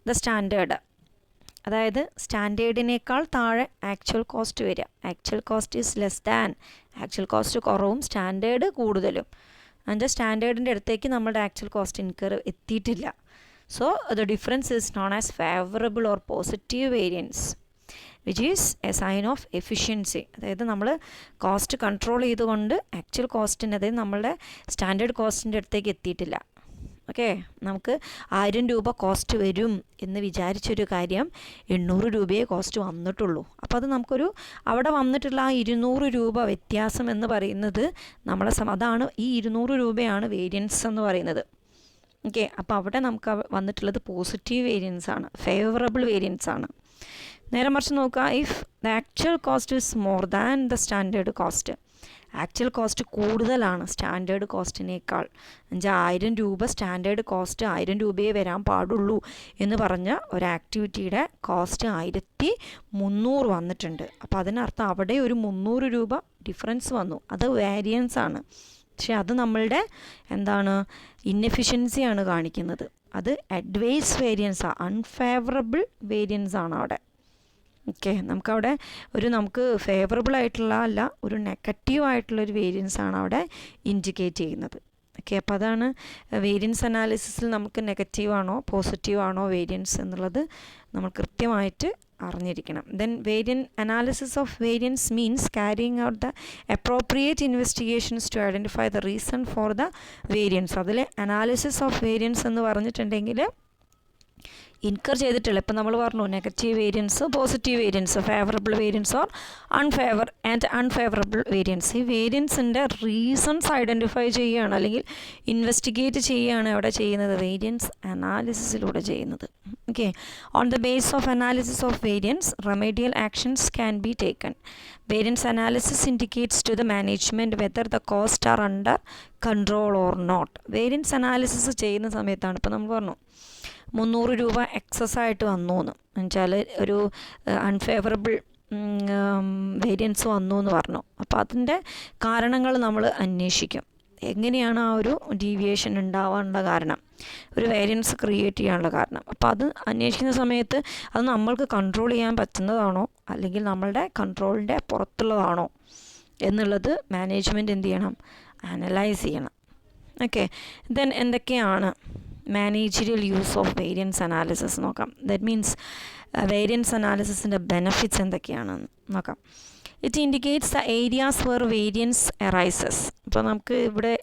the standard, അതായത് സ്റ്റാൻഡേർഡിനേക്കാൾ താഴെ ആക്ച്വൽ കോസ്റ്റ് വരിക. Actual cost is less than, actual cost കുറവും സ്റ്റാൻഡേർഡ് കൂടുതലും. അതിൻ്റെ സ്റ്റാൻഡേർഡിൻ്റെ അടുത്തേക്ക് നമ്മുടെ ആക്ച്വൽ കോസ്റ്റ് ഇൻകർ എത്തിയിട്ടില്ല. So the difference is known as favourable or positive variance which is a sign of efficiency. അതായത് നമ്മൾ കോസ്റ്റ് കൺട്രോൾ ചെയ്തുകൊണ്ട് ആക്ച്വൽ കോസ്റ്റിന്, അതായത് നമ്മളുടെ സ്റ്റാൻഡേർഡ് കോസ്റ്റിൻ്റെ അടുത്തേക്ക് എത്തിയിട്ടില്ല. ഓക്കെ, നമുക്ക് 1000 രൂപ കോസ്റ്റ് വരും എന്ന് വിചാരിച്ചൊരു കാര്യം 800 രൂപയെ കോസ്റ്റ് വന്നിട്ടുള്ളൂ. അപ്പോൾ അത് നമുക്കൊരു അവിടെ വന്നിട്ടുള്ള ആ 200 രൂപ വ്യത്യാസം എന്ന് പറയുന്നത് അതാണ് ഈ 200 രൂപയാണ് വേരിയൻസ് എന്ന് പറയുന്നത്. ഓക്കെ, അപ്പോൾ അവിടെ നമുക്ക് വന്നിട്ടുള്ളത് പോസിറ്റീവ് വേരിയൻസ് ആണ്, ഫേവറബിൾ വേരിയൻസ് ആണ്. നേരെ മറിച്ച് നോക്കുക, if the actual cost is more than the standard cost, actual cost കൂടുതലാണ് സ്റ്റാൻഡേർഡ് കോസ്റ്റിനേക്കാൾ. എന്നുവെച്ചാൽ 1000 രൂപ സ്റ്റാൻഡേർഡ് കോസ്റ്റ് 1000 രൂപയെ വരാൻ പാടുള്ളൂ എന്ന് പറഞ്ഞ ഒരു ആക്ടിവിറ്റിയുടെ കോസ്റ്റ് 1300 വന്നിട്ടുണ്ട്. അപ്പോൾ അതിനർത്ഥം അവിടെ ഒരു 300 രൂപ ഡിഫറൻസ് വന്നു. അത് വേരിയൻസ് ആണ്. പക്ഷെ അത് നമ്മളുടെ ഇന്നെഫിഷ്യൻസിയാണ് കാണിക്കുന്നത്. അത് അഡ്വൈസ് വേരിയൻസാണ്, അൺഫേവറബിൾ വേരിയൻസ് ആണ് അവിടെ. ഓക്കെ, നമുക്കവിടെ നമുക്ക് ഫേവറബിൾ ആയിട്ടുള്ള അല്ല, ഒരു നെഗറ്റീവ് ആയിട്ടുള്ളൊരു വേരിയൻസ് ആണ് അവിടെ ഇൻഡിക്കേറ്റ് ചെയ്യുന്നത്. ഓക്കെ, അപ്പോൾ അതാണ് വേരിയൻസ് അനാലിസിസിൽ നമുക്ക് നെഗറ്റീവ് ആണോ പോസിറ്റീവ് ആണോ വേരിയൻസ് എന്നുള്ളത് നമ്മൾ കൃത്യമായിട്ട് അറിഞ്ഞിരിക്കണം. Then analysis of variance means carrying out the appropriate investigations to identify the reason for the variance. അതിൽ അനാലിസിസ് ഓഫ് വേരിയൻസ് എന്ന് പറഞ്ഞിട്ടുണ്ടെങ്കിൽ ഇൻകർ ചെയ്തിട്ടുള്ള, ഇപ്പം നമ്മൾ പറഞ്ഞു negative variance, positive variance, favourable variance or unfavourable variance. ഈ വേരിയൻസിൻ്റെ റീസൺസ് ഐഡൻറ്റിഫൈ ചെയ്യുകയാണ് അല്ലെങ്കിൽ ഇൻവെസ്റ്റിഗേറ്റ് ചെയ്യുകയാണ് അവിടെ ചെയ്യുന്നത്, വേരിയൻസ് അനാലിസിസിലൂടെ ചെയ്യുന്നത്. Okay, on the base of analysis of variance remedial actions can be taken. Variance analysis indicates to the management whether the cost are under control or not. Variance analysis ചെയ്യുന്ന സമയത്താണ് ഇപ്പം നമ്മൾ പറഞ്ഞു 300 രൂപ എക്സസ് ആയിട്ട് വന്നു എന്ന് വെച്ചാൽ ഒരു അൺഫേവറബിൾ വേരിയൻസ് വന്നു എന്ന് പറഞ്ഞു. അപ്പോൾ അതിൻ്റെ കാരണങ്ങൾ നമ്മൾ അന്വേഷിക്കും. എങ്ങനെയാണ് ആ ഒരു ഡീവിയേഷൻ ഉണ്ടാവാനുള്ള കാരണം, ഒരു വേരിയൻസ് ക്രിയേറ്റ് ചെയ്യാനുള്ള കാരണം. അപ്പോൾ അത് അന്വേഷിക്കുന്ന സമയത്ത് അത് നമ്മൾക്ക് കൺട്രോൾ ചെയ്യാൻ പറ്റുന്നതാണോ അല്ലെങ്കിൽ നമ്മളുടെ കൺട്രോളിൻ്റെ പുറത്തുള്ളതാണോ എന്നുള്ളത് മാനേജ്മെൻറ്റ് എന്ത് ചെയ്യണം, അനലൈസ് ചെയ്യണം. ഓക്കെ, ദെൻ എന്തൊക്കെയാണ് managerial use of variance analysis നോക്കാം. ദാറ്റ് മീൻസ് വേരിയൻസ് അനാലിസിസിൻ്റെ ബെനഫിറ്റ്സ് എന്തൊക്കെയാണെന്ന് നോക്കാം. It indicates the areas where variance arises. ഇപ്പോൾ നമുക്ക് ഇവിടെ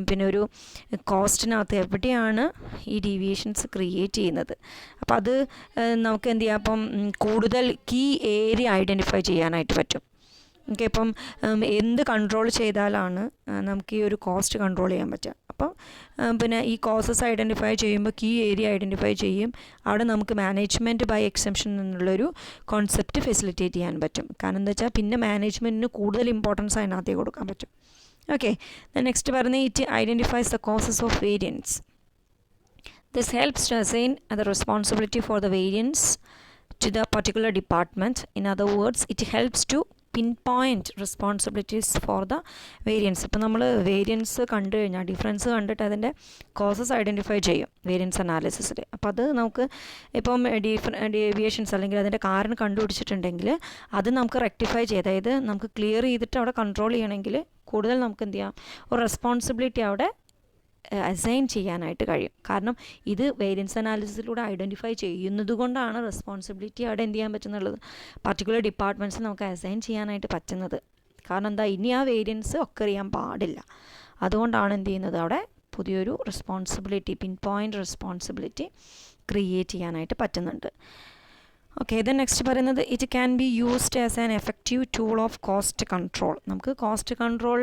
പിന്നെ ഒരു കോസ്റ്റിനകത്ത് എവിടെയാണ് ഈ ഡീവിയേഷൻസ് ക്രിയേറ്റ് ചെയ്യുന്നത്, അപ്പോൾ അത് നമുക്ക് എന്ത് ചെയ്യാം, അപ്പം കൂടുതൽ കീ ഏരിയ ഐഡൻറ്റിഫൈ ചെയ്യാനായിട്ട് പറ്റും. ഓക്കെ, ഇപ്പം എന്ത് കൺട്രോൾ ചെയ്താലാണ് നമുക്ക് ഈ ഒരു കോസ്റ്റ് കൺട്രോൾ ചെയ്യാൻ പറ്റുക. അപ്പം പിന്നെ ഈ കോസസ് ഐഡൻറ്റിഫൈ ചെയ്യുമ്പോൾ കീ ഏരിയ ഐഡൻറ്റിഫൈ ചെയ്യും. അവിടെ നമുക്ക് മാനേജ്മെൻറ്റ് ബൈ എക്സെപ്ഷൻ എന്നുള്ളൊരു കോൺസെപ്റ്റ് ഫെസിലിറ്റേറ്റ് ചെയ്യാൻ പറ്റും. കാരണം എന്താ വെച്ചാൽ പിന്നെ മാനേജ്മെൻറ്റിന് കൂടുതൽ ഇമ്പോർട്ടൻസ് അതിനകത്തേക്ക് കൊടുക്കാൻ പറ്റും. ഓക്കെ, നെക്സ്റ്റ് പറയുന്നത് it identifies the causes of variance. This helps to assign the responsibility for the variance to the particular department. In other words, it helps to pinpoint responsibilities for the variance. ഇപ്പോൾ നമ്മൾ വേരിയൻസ് കണ്ടു കഴിഞ്ഞാൽ ഡിഫറൻസ് കണ്ടിട്ട് അതിൻ്റെ കോസസ് ഐഡൻറ്റിഫൈ ചെയ്യും വേരിയൻസ് അനാലിസിസിൽ. അപ്പോൾ അത് നമുക്ക് ഇപ്പം ഡേവിയേഷൻസ് അല്ലെങ്കിൽ അതിൻ്റെ കാരണം കണ്ടുപിടിച്ചിട്ടുണ്ടെങ്കിൽ അത് നമുക്ക് റെക്ടിഫൈ ചെയ്ത്, അതായത് നമുക്ക് ക്ലിയർ ചെയ്തിട്ട് അവിടെ കൺട്രോൾ ചെയ്യണമെങ്കിൽ കൂടുതൽ നമുക്ക് എന്ത് ചെയ്യാം, ഒരു റെസ്പോൺസിബിലിറ്റി അവിടെ അസൈൻ ചെയ്യാനായിട്ട് കഴിയും. കാരണം ഇത് വേരിയൻസ് അനാലിസിസിലൂടെ ഐഡൻറ്റിഫൈ ചെയ്യുന്നത് കൊണ്ടാണ് റെസ്പോൺസിബിലിറ്റി അവിടെ എന്ത് ചെയ്യാൻ പറ്റുന്നുള്ളത്, പർട്ടിക്കുലർ ഡിപ്പാർട്ട്മെൻറ്റ്സ് നമുക്ക് അസൈൻ ചെയ്യാനായിട്ട് പറ്റുന്നത്. കാരണം എന്താ, ഇനി ആ വേരിയൻസ് ഒക്കെ അറിയാൻ പാടില്ല. അതുകൊണ്ടാണ് എന്ത് ചെയ്യുന്നത്, അവിടെ പുതിയൊരു റെസ്പോൺസിബിലിറ്റി, പിൻ പോയിൻ്റ് റെസ്പോൺസിബിലിറ്റി ക്രിയേറ്റ് ചെയ്യാനായിട്ട് പറ്റുന്നുണ്ട്. ഓക്കെ, ഇത് നെക്സ്റ്റ് പറയുന്നത് it can be used as an effective tool of cost control. നമുക്ക് കോസ്റ്റ് കൺട്രോൾ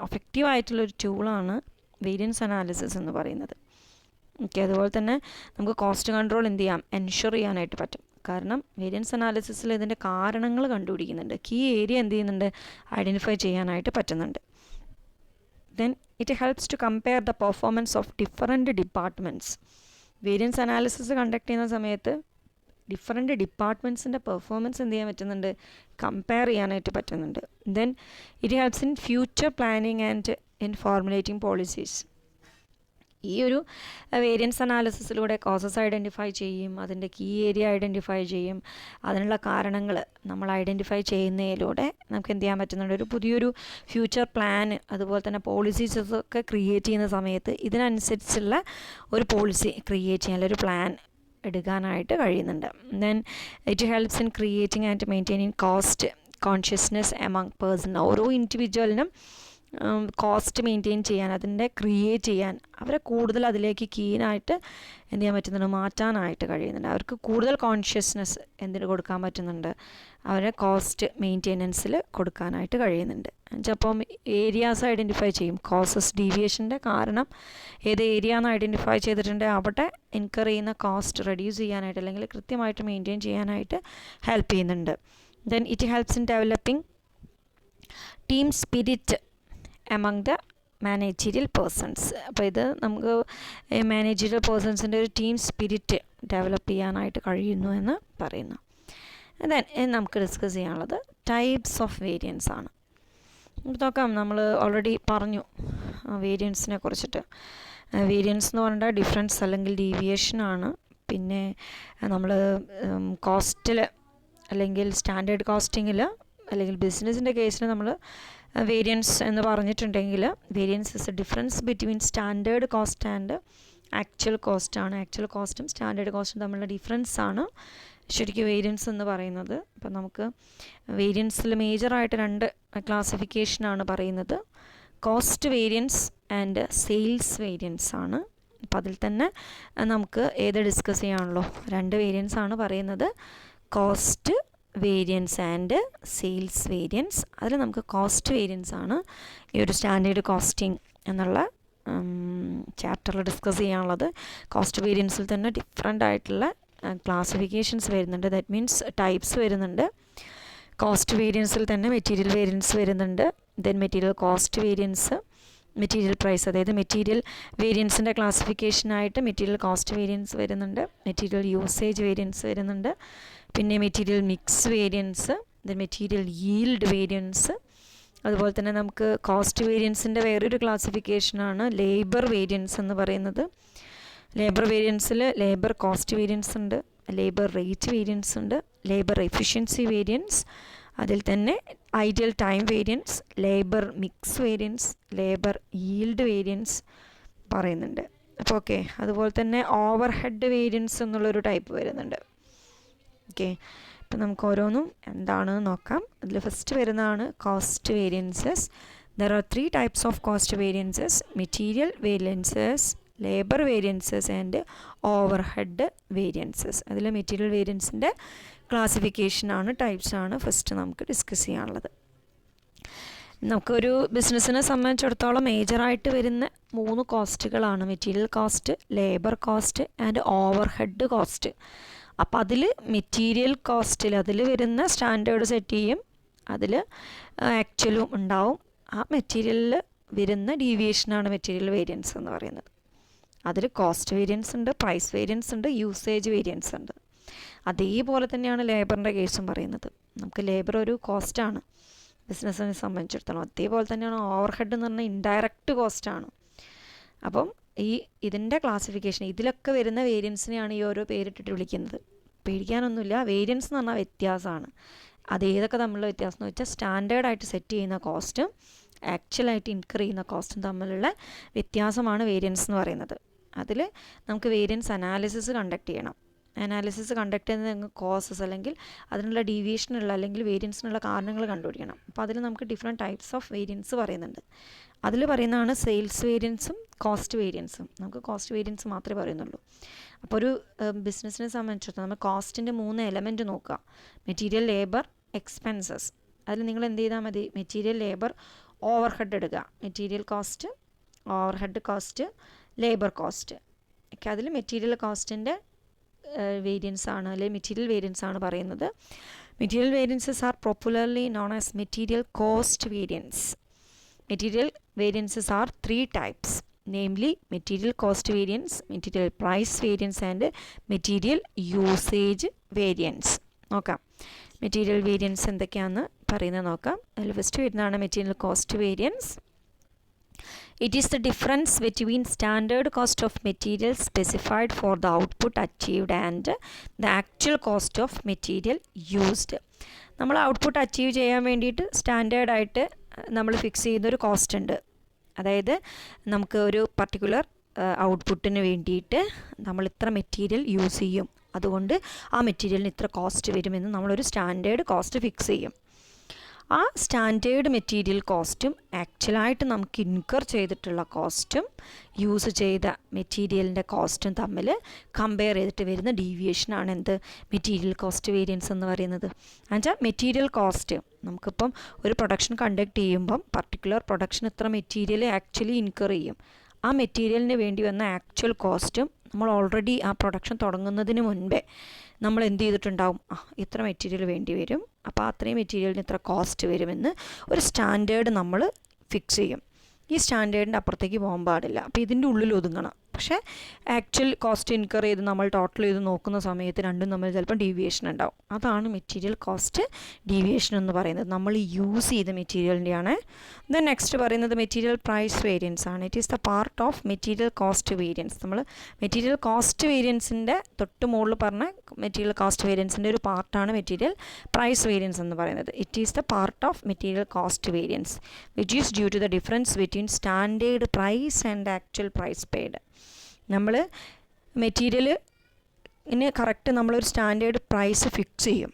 എഫക്റ്റീവായിട്ടുള്ളൊരു ടൂളാണ് വേരിയൻസ് അനാലിസിസ് എന്ന് പറയുന്നത്. ഓക്കെ, അതുപോലെ തന്നെ നമുക്ക് കോസ്റ്റ് കൺട്രോൾ എന്ത് ചെയ്യാം, എൻഷുർ ചെയ്യാനായിട്ട് പറ്റും. കാരണം വേരിയൻസ് അനാലിസിസിൽ ഇതിൻ്റെ കാരണങ്ങൾ കണ്ടുപിടിക്കുന്നുണ്ട്, കീ ഏരിയ എന്ത് ചെയ്യുന്നുണ്ട്, ഐഡൻറ്റിഫൈ ചെയ്യാനായിട്ട് പറ്റുന്നുണ്ട്. Then it helps to compare the performance of different departments. Variance analysis conduct ചെയ്യുന്ന സമയത്ത് ഡിഫറൻറ്റ് ഡിപ്പാർട്ട്മെൻറ്റ്സിൻ്റെ പെർഫോമൻസ് എന്ത് ചെയ്യാൻ പറ്റുന്നുണ്ട്, കമ്പയർ ചെയ്യാനായിട്ട് പറ്റുന്നുണ്ട്. Then it helps in future planning and in formulating policies. ഈ ഒരു വേരിയൻസ് അനാലിസിസിലൂടെ കോസസ് ഐഡൻറ്റിഫൈ ചെയ്യും, അതിൻ്റെ കീ ഏരിയ ഐഡൻറ്റിഫൈ ചെയ്യും, അതിനുള്ള കാരണങ്ങൾ നമ്മൾ ഐഡൻറ്റിഫൈ ചെയ്യുന്നതിലൂടെ നമുക്ക് എന്ത് ചെയ്യാൻ പറ്റുന്നുണ്ട്, ഒരു പുതിയൊരു ഫ്യൂച്ചർ പ്ലാൻ, അതുപോലെ തന്നെ പോളിസീസൊക്കെ ക്രിയേറ്റ് ചെയ്യുന്ന സമയത്ത് ഇതിനനുസരിച്ചുള്ള ഒരു പോളിസി ക്രിയേറ്റ് ചെയ്യാൻ, ഒരു പ്ലാൻ എടുക്കാനായിട്ട് കഴിയുന്നുണ്ട്. Then it helps in creating and maintaining cost consciousness among person. ഓരോ ഇൻഡിവിജ്വലിനും കോസ്റ്റ് മെയിൻറ്റെയിൻ ചെയ്യാൻ, അതിൻ്റെ ക്രിയേറ്റ് ചെയ്യാൻ, അവരെ കൂടുതൽ അതിലേക്ക് കീനായിട്ട് എന്ത് ചെയ്യാൻ പറ്റുന്നുണ്ട്, മാറ്റാനായിട്ട് കഴിയുന്നുണ്ട്. അവർക്ക് കൂടുതൽ കോൺഷ്യസ്നെസ് എന്തിന് കൊടുക്കാൻ പറ്റുന്നുണ്ട്, അവരെ കോസ്റ്റ് മെയിൻറ്റെനൻസിൽ കൊടുക്കാനായിട്ട് കഴിയുന്നുണ്ട്. അപ്പം ഏരിയാസ് ഐഡൻറ്റിഫൈ ചെയ്യും, കോസസ് ഡീവിയേഷൻ്റെ കാരണം ഏത് ഏരിയ എന്ന് ഐഡൻറ്റിഫൈ ചെയ്തിട്ടുണ്ടെങ്കിൽ അവിടെ ഇൻകർ ചെയ്യുന്ന കോസ്റ്റ് റെഡ്യൂസ് ചെയ്യാനായിട്ട് അല്ലെങ്കിൽ കൃത്യമായിട്ട് മെയിൻറ്റെയിൻ ചെയ്യാനായിട്ട് ഹെൽപ്പ് ചെയ്യുന്നുണ്ട്. Then it helps in developing team spirit among the managerial persons. അപ്പോൾ ഇത് നമുക്ക് മാനേജീരിയൽ പേഴ്സൺസിൻ്റെ ഒരു ടീം സ്പിരിറ്റ് ഡെവലപ്പ് ചെയ്യാനായിട്ട് കഴിയുന്നു എന്ന് പറയുന്നു. ദെൻ നമുക്ക് ഡിസ്കസ് ചെയ്യാനുള്ളത് ടൈപ്സ് ഓഫ് വേരിയൻസ് ആണ്. നോക്കാം, നമ്മൾ ഓൾറെഡി പറഞ്ഞു വേരിയൻസിനെ കുറിച്ചിട്ട്. വേരിയൻസ് എന്ന് പറഞ്ഞാൽ ഡിഫറൻസ് അല്ലെങ്കിൽ ഡീവിയേഷനാണ്. പിന്നെ നമ്മൾ കോസ്റ്റിൽ അല്ലെങ്കിൽ സ്റ്റാൻഡേർഡ് കോസ്റ്റിങ്ങിൽ അല്ലെങ്കിൽ ബിസിനസ്സിൻ്റെ കേസിൽ നമ്മൾ വേരിയൻസ് എന്ന് പറഞ്ഞിട്ടുണ്ടെങ്കിൽ variance is a difference between standard cost and actual cost ആണ്. ആക്ച്വൽ കോസ്റ്റും സ്റ്റാൻഡേർഡ് കോസ്റ്റും തമ്മിലുള്ള ഡിഫറൻസ് ആണ് ശരിക്കും വേരിയൻസ് എന്ന് പറയുന്നത്. അപ്പം നമുക്ക് വേരിയൻസിൽ മേജറായിട്ട് രണ്ട് ക്ലാസിഫിക്കേഷനാണ് പറയുന്നത്, cost variance and sales variance ആണ്. അപ്പം അതിൽ തന്നെ നമുക്ക് ഏത് ഡിസ്കസ് ചെയ്യാണല്ലോ, രണ്ട് വേരിയൻസ് ആണ് പറയുന്നത്, cost variance and sales variance. അതിൽ നമുക്ക് കോസ്റ്റ് വേരിയൻസ് ആണ് ഈ ഒരു സ്റ്റാൻഡേർഡ് കോസ്റ്റിംഗ് എന്നുള്ള ചാപ്റ്ററിൽ ഡിസ്കസ് ചെയ്യാനുള്ളത്. കോസ്റ്റ് വേരിയൻസിൽ തന്നെ ഡിഫറെൻ്റ് ആയിട്ടുള്ള ക്ലാസിഫിക്കേഷൻസ് വരുന്നുണ്ട്, ദാറ്റ് മീൻസ് ടൈപ്സ് വരുന്നുണ്ട്. കോസ്റ്റ് വേരിയൻസിൽ തന്നെ മെറ്റീരിയൽ വേരിയൻസ് വരുന്നുണ്ട്, then material cost variance, material price, അതായത് മെറ്റീരിയൽ വേരിയൻസിൻ്റെ ക്ലാസിഫിക്കേഷനായിട്ട് മെറ്റീരിയൽ കോസ്റ്റ് വേരിയൻസ് വരുന്നുണ്ട്, മെറ്റീരിയൽ യൂസേജ് വേരിയൻസ് വരുന്നുണ്ട്, പിന്നെ material mix variance, then material yielded variance. അതുപോലെ തന്നെ നമുക്ക് കോസ്റ്റ് വേരിയൻസിൻ്റെ വേറൊരു ക്ലാസിഫിക്കേഷനാണ് ലേബർ വേരിയൻസ് എന്ന് പറയുന്നത്. ലേബർ വേരിയൻസിൽ ലേബർ കോസ്റ്റ് വേരിയൻസ് ഉണ്ട്, ലേബർ റേറ്റ് വേരിയൻസ് ഉണ്ട്, ലേബർ എഫിഷ്യൻസി വേരിയൻസ്, അതിൽ തന്നെ ideal time variance, labour mix variance, labour yielded variance പറയുന്നുണ്ട്. അപ്പോൾ ഓക്കെ, അതുപോലെ തന്നെ ഓവർ ഹെഡ് വേരിയൻസ് എന്നുള്ളൊരു ടൈപ്പ് വരുന്നുണ്ട്. ഓക്കെ, അപ്പം നമുക്ക് ഓരോന്നും എന്താണെന്ന് നോക്കാം. അതിൽ ഫസ്റ്റ് വരുന്നതാണ് cost variances. There are 3 types of cost variances: material variances, labour variances and overhead variances. അതിൽ മെറ്റീരിയൽ വേരിയൻസിൻ്റെ ക്ലാസിഫിക്കേഷനാണ്, ടൈപ്സാണ് ഫസ്റ്റ് നമുക്ക് ഡിസ്കസ് ചെയ്യാനുള്ളത്. നമുക്കൊരു ബിസിനസ്സിനെ സംബന്ധിച്ചിടത്തോളം മേജറായിട്ട് വരുന്ന 3 കോസ്റ്റുകളാണ് material cost, labour cost and overhead cost. അപ്പോൾ അതിൽ മെറ്റീരിയൽ കോസ്റ്റിൽ അതിൽ വരുന്ന സ്റ്റാൻഡേർഡ് സെറ്റ് ചെയ്യും, അതിൽ ആക്ച്വലും ഉണ്ടാവും. ആ മെറ്റീരിയലിൽ വരുന്ന ഡീവിയേഷനാണ് മെറ്റീരിയൽ വേരിയൻസ് എന്ന് പറയുന്നത്. അതിൽ കോസ്റ്റ് വേരിയൻസ് ഉണ്ട്, പ്രൈസ് വേരിയൻസ് ഉണ്ട്, യൂസേജ് വേരിയൻസ് ഉണ്ട്. അതേപോലെ തന്നെയാണ് ലേബറിൻ്റെ കേസും പറയുന്നത്. നമുക്ക് ലേബർ ഒരു കോസ്റ്റാണ് ബിസിനസ്സിനെ സംബന്ധിച്ചിടത്തോളം. അതേപോലെ തന്നെയാണ് ഓവർ ഹെഡ് എന്ന് പറഞ്ഞാൽ ഇൻഡയറക്റ്റ് കോസ്റ്റാണ്. അപ്പം ഇതിൻ്റെ ക്ലാസിഫിക്കേഷൻ, ഇതിലൊക്കെ വരുന്ന വേരിയൻസിനെയാണ് ഈ ഓരോ പേരിട്ടിട്ട് വിളിക്കുന്നത്. പേടിക്കാനൊന്നുമില്ല, വേരിയൻസ് എന്ന് പറഞ്ഞാൽ വ്യത്യാസമാണ്. അതേതൊക്കെ തമ്മിലുള്ള വ്യത്യാസം എന്ന് വെച്ചാൽ സ്റ്റാൻഡേർഡായിട്ട് സെറ്റ് ചെയ്യുന്ന കോസ്റ്റും ആക്ച്വലായിട്ട് ഇൻകർ ചെയ്യുന്ന കോസ്റ്റും തമ്മിലുള്ള വ്യത്യാസമാണ് വേരിയൻസ് എന്ന് പറയുന്നത്. അതിൽ നമുക്ക് വേരിയൻസ് അനാലിസിസ് കണ്ടക്ട് ചെയ്യണം. അനാലിസിസ് കണ്ടക്ട് ചെയ്യുന്നത് കോസസ് അല്ലെങ്കിൽ അതിനുള്ള ഡീവിയേഷനുള്ള അല്ലെങ്കിൽ വേരിയൻസിനുള്ള കാരണങ്ങൾ കണ്ടുപിടിക്കണം. അപ്പോൾ അതിൽ നമുക്ക് ഡിഫറെൻറ്റ് ടൈപ്സ് ഓഫ് വേരിയൻസ് പറയുന്നുണ്ട്. അതിൽ പറയുന്നതാണ് സെയിൽസ് വേരിയൻസും കോസ്റ്റ് വേരിയൻസും. നമുക്ക് കോസ്റ്റ് വേരിയൻസ് മാത്രമേ പറയുന്നുള്ളൂ. അപ്പോൾ ഒരു ബിസിനസ്സിനെ സംബന്ധിച്ചിടത്തോളം നമ്മൾ കോസ്റ്റിൻ്റെ 3 എലമെൻറ്റ് നോക്കുക. Material, labour, expenses. അതിൽ നിങ്ങൾ എന്ത് ചെയ്താൽ മതി, മെറ്റീരിയൽ, ലേബർ, ഓവർ ഹെഡ് എടുക്കുക. Material cost, over head cost, labour cost ഒക്കെ. അതിൽ മെറ്റീരിയൽ കോസ്റ്റിൻ്റെ വേരിയൻസ് ആണ് അല്ലെങ്കിൽ മെറ്റീരിയൽ വേരിയൻസ് ആണ് പറയുന്നത്. Material variances are popularly known as material cost variance. Material variances are 3 types, namely material cost variance, material price variance and material usage variance. നോക്കാം മെറ്റീരിയൽ വേരിയൻസ് എന്തൊക്കെയാണെന്ന് പറയുന്നത് നോക്കാം. അതിൽ ഫസ്റ്റ് വരുന്നതാണ് material cost variance. It is the difference between standard cost of material specified for the output achieved and the actual cost of material used. നമ്മൾ ഔട്ട്പുട്ട് അച്ചീവ് ചെയ്യാൻ വേണ്ടിയിട്ട് സ്റ്റാൻഡേർഡായിട്ട് നമ്മൾ ഫിക്സ് ചെയ്യുന്നൊരു കോസ്റ്റ് ഉണ്ട്. അതായത് നമുക്ക് ഒരു പർട്ടിക്കുലർ ഔട്ട്പുട്ടിന് വേണ്ടിയിട്ട് നമ്മൾ ഇത്ര മെറ്റീരിയൽ യൂസ് ചെയ്യും, അതുകൊണ്ട് ആ മെറ്റീരിയലിന് ഇത്ര കോസ്റ്റ് വരുമെന്ന് നമ്മളൊരു സ്റ്റാൻഡേർഡ് കോസ്റ്റ് ഫിക്സ് ചെയ്യും. ആ സ്റ്റാൻഡേർഡ് മെറ്റീരിയൽ കോസ്റ്റും ആക്ച്വലായിട്ട് നമുക്ക് ഇൻകർ ചെയ്തിട്ടുള്ള കോസ്റ്റും യൂസ് ചെയ്ത മെറ്റീരിയലിൻ്റെ കോസ്റ്റും തമ്മിൽ കമ്പയർ ചെയ്തിട്ട് വരുന്ന ഡീവിയേഷനാണ് എന്ത്, മെറ്റീരിയൽ കോസ്റ്റ് വേരിയൻസ് എന്ന് പറയുന്നത്. എന്നുവെച്ചാൽ മെറ്റീരിയൽ കോസ്റ്റ് നമുക്കിപ്പം ഒരു പ്രൊഡക്ഷൻ കണ്ടക്ട് ചെയ്യുമ്പം പർട്ടിക്കുലർ പ്രൊഡക്ഷൻ ഇത്ര മെറ്റീരിയൽ ആക്ച്വലി ഇൻകർ ചെയ്യും. ആ മെറ്റീരിയലിന് വേണ്ടി വന്ന ആക്ച്വൽ കോസ്റ്റും നമ്മൾ ഓൾറെഡി ആ പ്രൊഡക്ഷൻ തുടങ്ങുന്നതിന് മുൻപേ നമ്മൾ എന്ത് ചെയ്തിട്ടുണ്ടാവും, ഇത്ര മെറ്റീരിയൽ വേണ്ടി വരും, അപ്പോൾ അത്രയും മെറ്റീരിയലിന് ഇത്ര കോസ്റ്റ് വരുമെന്ന് ഒരു സ്റ്റാൻഡേർഡ് നമ്മൾ ഫിക്സ് ചെയ്യും. ഈ സ്റ്റാൻഡേർഡിൻ്റെ അപ്പുറത്തേക്ക് പോകാൻ പാടില്ല. അപ്പോൾ ഇതിൻ്റെ ഉള്ളിൽ ഒതുങ്ങണം. പക്ഷേ ആക്ച്വൽ കോസ്റ്റ് ഇൻകർ ചെയ്ത് നമ്മൾ ടോട്ടൽ ചെയ്ത് നോക്കുന്ന സമയത്ത് രണ്ടും തമ്മിൽ ചിലപ്പോൾ ഡീവിയേഷൻ ഉണ്ടാവും. അതാണ് മെറ്റീരിയൽ കോസ്റ്റ് ഡീവിയേഷൻ എന്ന് പറയുന്നത്. നമ്മൾ യൂസ് ചെയ്ത മെറ്റീരിയലിൻ്റെയാണ്. ദെൻ നെക്സ്റ്റ് പറയുന്നത് മെറ്റീരിയൽ പ്രൈസ് വേരിയൻസ് ആണ്. It is the part of material cost variance. നമ്മൾ മെറ്റീരിയൽ കോസ്റ്റ് വേരിയൻസിൻ്റെ തൊട്ട് മുകളിൽ പറഞ്ഞ മെറ്റീരിയൽ കോസ്റ്റ് വേരിയൻസിൻ്റെ ഒരു പാർട്ടാണ് മെറ്റീരിയൽ പ്രൈസ് വേരിയൻസ് എന്ന് പറയുന്നത്. It is the part of material cost variance which is due to the difference between standard price and actual price paid. നമ്മൾ മെറ്റീരിയലിന് കറക്റ്റ് നമ്മളൊരു സ്റ്റാൻഡേർഡ് പ്രൈസ് ഫിക്സ് ചെയ്യും.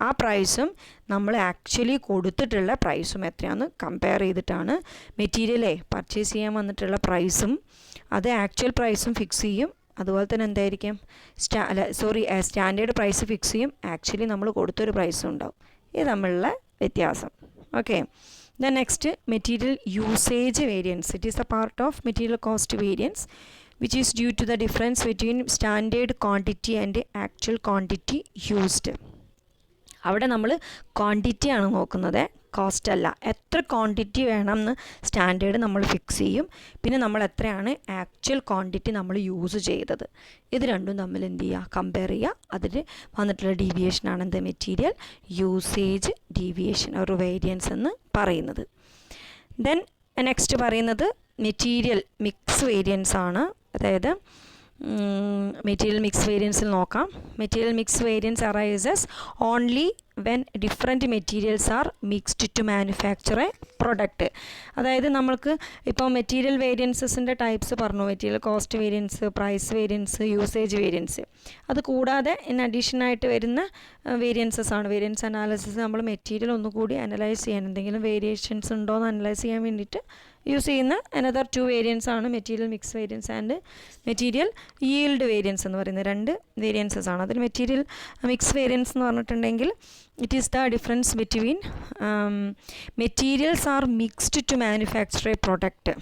ആ പ്രൈസും നമ്മൾ ആക്ച്വലി കൊടുത്തിട്ടുള്ള പ്രൈസും എത്രയാണെന്ന് കമ്പയർ ചെയ്തിട്ടാണ് മെറ്റീരിയലെ പർച്ചേസ് ചെയ്യാൻ വന്നിട്ടുള്ള പ്രൈസും അത് ആക്ച്വൽ പ്രൈസും ഫിക്സ് ചെയ്യും. അതുപോലെ തന്നെ എന്തായിരിക്കും, സ്റ്റാൻഡേർഡ് പ്രൈസ് ഫിക്സ് ചെയ്യും, ആക്ച്വലി നമ്മൾ കൊടുത്തൊരു പ്രൈസും ഉണ്ടാവും. ഇത് തമ്മിലുള്ള വ്യത്യാസം. Okay. Then next material usage variance. It is a part of material cost variance which is due to the difference between standard quantity and actual quantity used. അവിടെ നമ്മൾ ക്വാണ്ടിറ്റിയാണ് നോക്കുന്നത്, കോസ്റ്റ് അല്ല. എത്ര ക്വാണ്ടിറ്റി വേണമെന്ന് സ്റ്റാൻഡേർഡ് നമ്മൾ ഫിക്സ് ചെയ്യും. പിന്നെ നമ്മൾ എത്രയാണ് ആക്ച്വൽ ക്വാണ്ടിറ്റി നമ്മൾ യൂസ് ചെയ്തത്, ഇത് രണ്ടും തമ്മിൽ എന്ത് ചെയ്യുക, കമ്പയർ ചെയ്യുക. അതിൽ വന്നിട്ടുള്ള ഡീവിയേഷനാണ് എന്ത്, മെറ്റീരിയൽ യൂസേജ് ഡീവിയേഷൻ ഒരു വേരിയൻസ് എന്ന് പറയുന്നത്. ദെൻ നെക്സ്റ്റ് പറയുന്നത് മെറ്റീരിയൽ മിക്സ് വേരിയൻസ് ആണ്. അതായത് മെറ്റീരിയൽ മിക്സ് വേരിയൻസിൽ നോക്കാം. Material mix variance arises only when different materials are mixed to manufacture a product. അതായത് നമ്മൾക്ക് ഇപ്പോൾ മെറ്റീരിയൽ വേരിയൻസസിൻ്റെ ടൈപ്സ് പറഞ്ഞു, material cost variance, price variance, usage variance. അത് കൂടാതെ ഇൻ അഡീഷനായിട്ട് വരുന്ന വേരിയൻസസ് ആണ്. വേരിയൻസ് അനാലിസിസ് നമ്മൾ മെറ്റീരിയൽ ഒന്നുകൂടി അനലൈസ് ചെയ്യാൻ, എന്തെങ്കിലും വേരിയേഷൻസ് ഉണ്ടോ എന്ന് അനലൈസ് ചെയ്യാൻ വേണ്ടിയിട്ട് യൂസ് ചെയ്യുന്ന അനദർ 2 വേരിയൻസ് ആണ് material mix variance and material yield variance എന്ന് പറയുന്ന 2 വേരിയൻസസ് ആണ്. അതിൽ മെറ്റീരിയൽ മിക്സ് വേരിയൻസ് എന്ന് പറഞ്ഞിട്ടുണ്ടെങ്കിൽ it is the difference between materials are mixed to manufacture a product.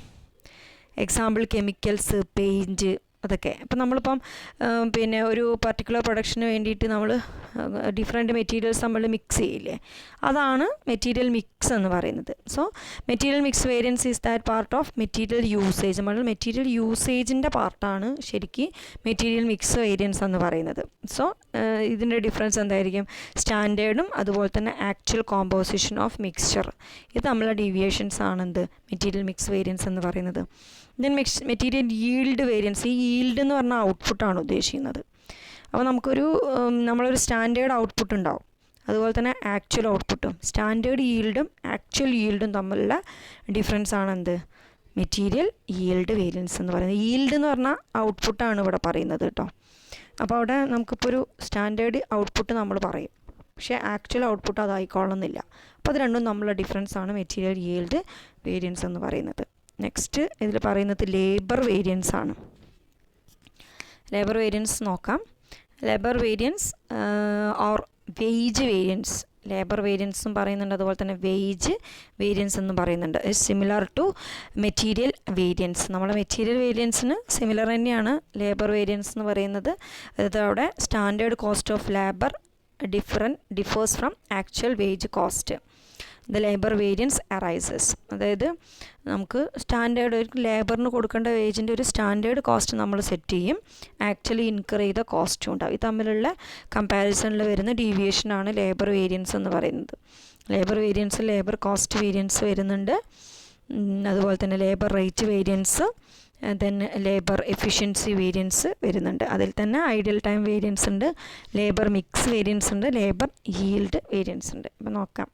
Example chemicals, paint, അതൊക്കെ. അപ്പം നമ്മളിപ്പം പിന്നെ ഒരു പർട്ടിക്കുലർ പ്രൊഡക്ഷന് വേണ്ടിയിട്ട് നമ്മൾ ഡിഫറെൻറ്റ് മെറ്റീരിയൽസ് നമ്മൾ മിക്സ് ചെയ്യില്ലേ, അതാണ് മെറ്റീരിയൽ മിക്സ് എന്ന് പറയുന്നത്. So material mix variance is that part of material usage. നമ്മൾ മെറ്റീരിയൽ യൂസേജിൻ്റെ പാർട്ടാണ് ശരിക്കും മെറ്റീരിയൽ മിക്സ് വേരിയൻസ് എന്ന് പറയുന്നത്. സോ ഇതിൻ്റെ ഡിഫറൻസ് എന്തായിരിക്കും? സ്റ്റാൻഡേർഡും അതുപോലെ തന്നെ ആക്ച്വൽ കോമ്പോസിഷൻ ഓഫ് മിക്സ്ചർ, ഇത് നമ്മളെ ഡീവിയേഷൻസ് ആണെന്ത് മെറ്റീരിയൽ മിക്സ് വേരിയൻസ് എന്ന് പറയുന്നത്. Then material yield variance. ഈ ഈൽഡ് എന്ന് പറഞ്ഞാൽ ഔട്ട്പുട്ടാണ് ഉദ്ദേശിക്കുന്നത്. അപ്പോൾ നമ്മളൊരു സ്റ്റാൻഡേർഡ് ഔട്ട്പുട്ട് ഉണ്ടാവും, അതുപോലെ തന്നെ ആക്ച്വൽ ഔട്ട്പുട്ടും. സ്റ്റാൻഡേർഡ് ഈൽഡും ആക്ച്വൽ ഈൽഡും തമ്മിലുള്ള ഡിഫറൻസ് ആണ് എന്ത് മെറ്റീരിയൽ ഈൽഡ് വേരിയൻസ് എന്ന് പറയുന്നത്. ഈൽഡ് എന്ന് പറഞ്ഞാൽ ഔട്ട്പുട്ടാണ് ഇവിടെ പറയുന്നത് കേട്ടോ. അപ്പോൾ അവിടെ നമുക്കിപ്പോൾ ഒരു സ്റ്റാൻഡേർഡ് ഔട്ട്പുട്ട് നമ്മൾ പറയും, പക്ഷേ ആക്ച്വൽ ഔട്ട്പുട്ട് അതായിക്കൊള്ളുന്നില്ല. അപ്പോൾ അത് രണ്ടും തമ്മിലുള്ള ഡിഫറൻസ് ആണ് മെറ്റീരിയൽ ഈൽഡ് വേരിയൻസ് എന്ന് പറയുന്നത്. നെക്സ്റ്റ് ഇതിൽ പറയുന്നത് ലേബർ വേരിയൻസ് ആണ്. ലേബർ വേരിയൻസ് നോക്കാം. Labour variance or wage variance, labour variance എന്നും പറയുന്നുണ്ട്, അതുപോലെ തന്നെ വേജ് വേരിയൻസ് എന്നും പറയുന്നുണ്ട്. Similar to material variance. നമ്മുടെ മെറ്റീരിയൽ വേരിയൻസിന് സിമിലർ തന്നെയാണ് ലേബർ വേരിയൻസ് എന്ന് പറയുന്നത്. അതവിടെ standard cost of labour differs from actual wage cost. The labour variance arises. അതായത് നമുക്ക് സ്റ്റാൻഡേർഡ് ഒരു ലേബറിന് കൊടുക്കേണ്ട വേജിൻ്റെ ഒരു സ്റ്റാൻഡേർഡ് കോസ്റ്റ് നമ്മൾ സെറ്റ് ചെയ്യും, ആക്ച്വലി ഇൻകർ ചെയ്ത കോസ്റ്റും ഉണ്ടാവും. ഇത് തമ്മിലുള്ള കമ്പാരിസണിൽ വരുന്ന ഡീവിയേഷനാണ് ലേബർ വേരിയൻസ് എന്ന് പറയുന്നത്. Labour variance labour cost variance വരുന്നുണ്ട്, അതുപോലെ തന്നെ labour rate variance, then labour efficiency variance വരുന്നുണ്ട്. അതിൽ തന്നെ ഐഡിയൽ ടൈം വേരിയൻസ് ഉണ്ട്, ലേബർ മിക്സ് വേരിയൻസ് ഉണ്ട്, ലേബർ ഈൽഡ് വേരിയൻസ് ഉണ്ട്. അപ്പോൾ നോക്കാം.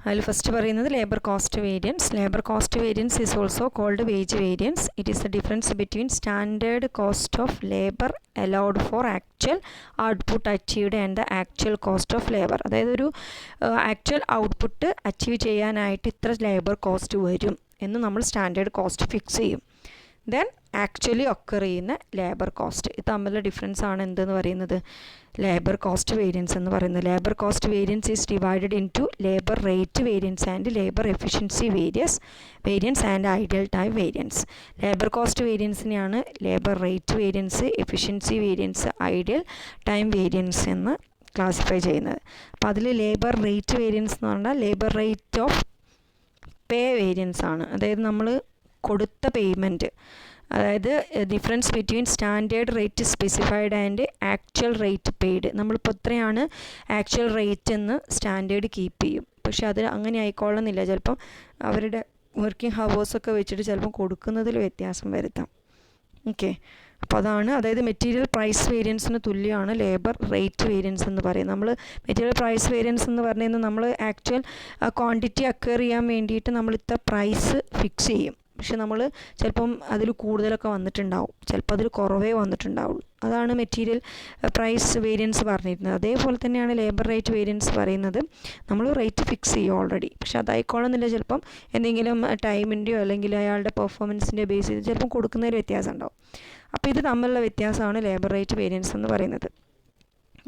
അതിൽ ഫസ്റ്റ് പറയുന്നത് labour cost variance. Labour cost variance is also called wage variance. It is the difference between standard cost of labour allowed for actual output achieved and the actual cost of labour. അതായത് ഒരു ആക്ച്വൽ ഔട്ട്പുട്ട് അച്ചീവ് ചെയ്യാനായിട്ട് ഇത്ര ലേബർ കോസ്റ്റ് വരും എന്ന് നമ്മൾ സ്റ്റാൻഡേർഡ് കോസ്റ്റ് ഫിക്സ് ചെയ്യും. ദെൻ ആക്ച്വലി ഒക്കർ ചെയ്യുന്ന ലേബർ കോസ്റ്റ്, ഇത് തമ്മിലുള്ള ഡിഫറൻസ് ആണ് എന്തെന്ന് പറയുന്നത് ലേബർ കോസ്റ്റ് വേരിയൻസ് എന്ന് പറയുന്നത്. Labour cost variance is divided into labour rate variance and labour efficiency variance and ideal time variance. Labour cost വേരിയൻസിനെയാണ് labour rate variance, efficiency variance, ideal time variance എന്ന് ക്ലാസിഫൈ ചെയ്യുന്നത്. അപ്പോൾ അതിൽ ലേബർ റേറ്റ് വേരിയൻസ് എന്ന് പറഞ്ഞാൽ labour rate of pay variance ആണ്. അതായത് നമ്മൾ കൊടുത്ത പേയ്മെൻറ്റ്, അതായത് difference between standard rate specified and actual rate paid. നമ്മളിപ്പോൾ എത്രയാണ് ആക്ച്വൽ റേറ്റ് എന്ന് സ്റ്റാൻഡേർഡ് കീപ്പ് ചെയ്യും, പക്ഷെ അത് അങ്ങനെ ആയിക്കൊള്ളുന്നില്ല. ചിലപ്പം അവരുടെ വർക്കിംഗ് ഹവേഴ്സൊക്കെ വെച്ചിട്ട് ചിലപ്പം കൊടുക്കുന്നതിൽ വ്യത്യാസം വരുത്താം. ഓക്കെ, അപ്പോൾ അതാണ്, അതായത് മെറ്റീരിയൽ പ്രൈസ് വേരിയൻസിന് തുല്യമാണ് ലേബർ റേറ്റ് വേരിയൻസ് എന്ന് പറയുന്നത്. നമ്മൾ മെറ്റീരിയൽ പ്രൈസ് വേരിയൻസ് എന്ന് പറയുന്നത് നമ്മൾ ആക്ച്വൽ ക്വാണ്ടിറ്റി അക്വയർ ചെയ്യാൻ വേണ്ടിയിട്ട് നമ്മൾ ഇത്ര പ്രൈസ് ഫിക്സ് ചെയ്യും, പക്ഷെ നമ്മൾ ചിലപ്പം അതിൽ കൂടുതലൊക്കെ വന്നിട്ടുണ്ടാവും, ചിലപ്പോൾ അതിൽ കുറവേ വന്നിട്ടുണ്ടാവുള്ളൂ. അതാണ് മെറ്റീരിയൽ പ്രൈസ് വേരിയൻസ് പറഞ്ഞിരുന്നത്. അതേപോലെ തന്നെയാണ് ലേബർ റേറ്റ് വേരിയൻസ് പറയുന്നത്. നമ്മൾ റേറ്റ് ഫിക്സ് ചെയ്യും ഓൾറെഡി, പക്ഷെ അതായിക്കോളുന്നില്ല, ചിലപ്പം എന്തെങ്കിലും ടൈമിൻ്റെയോ അല്ലെങ്കിൽ അയാളുടെ പെർഫോമൻസിൻ്റെ ബേസ് ചെയ്ത് ചിലപ്പം കൊടുക്കുന്നതിൽ വ്യത്യാസം ഉണ്ടാവും. അപ്പോൾ ഇത് തമ്മിലുള്ള വ്യത്യാസമാണ് ലേബർ റേറ്റ് വേരിയൻസ് എന്ന് പറയുന്നത്.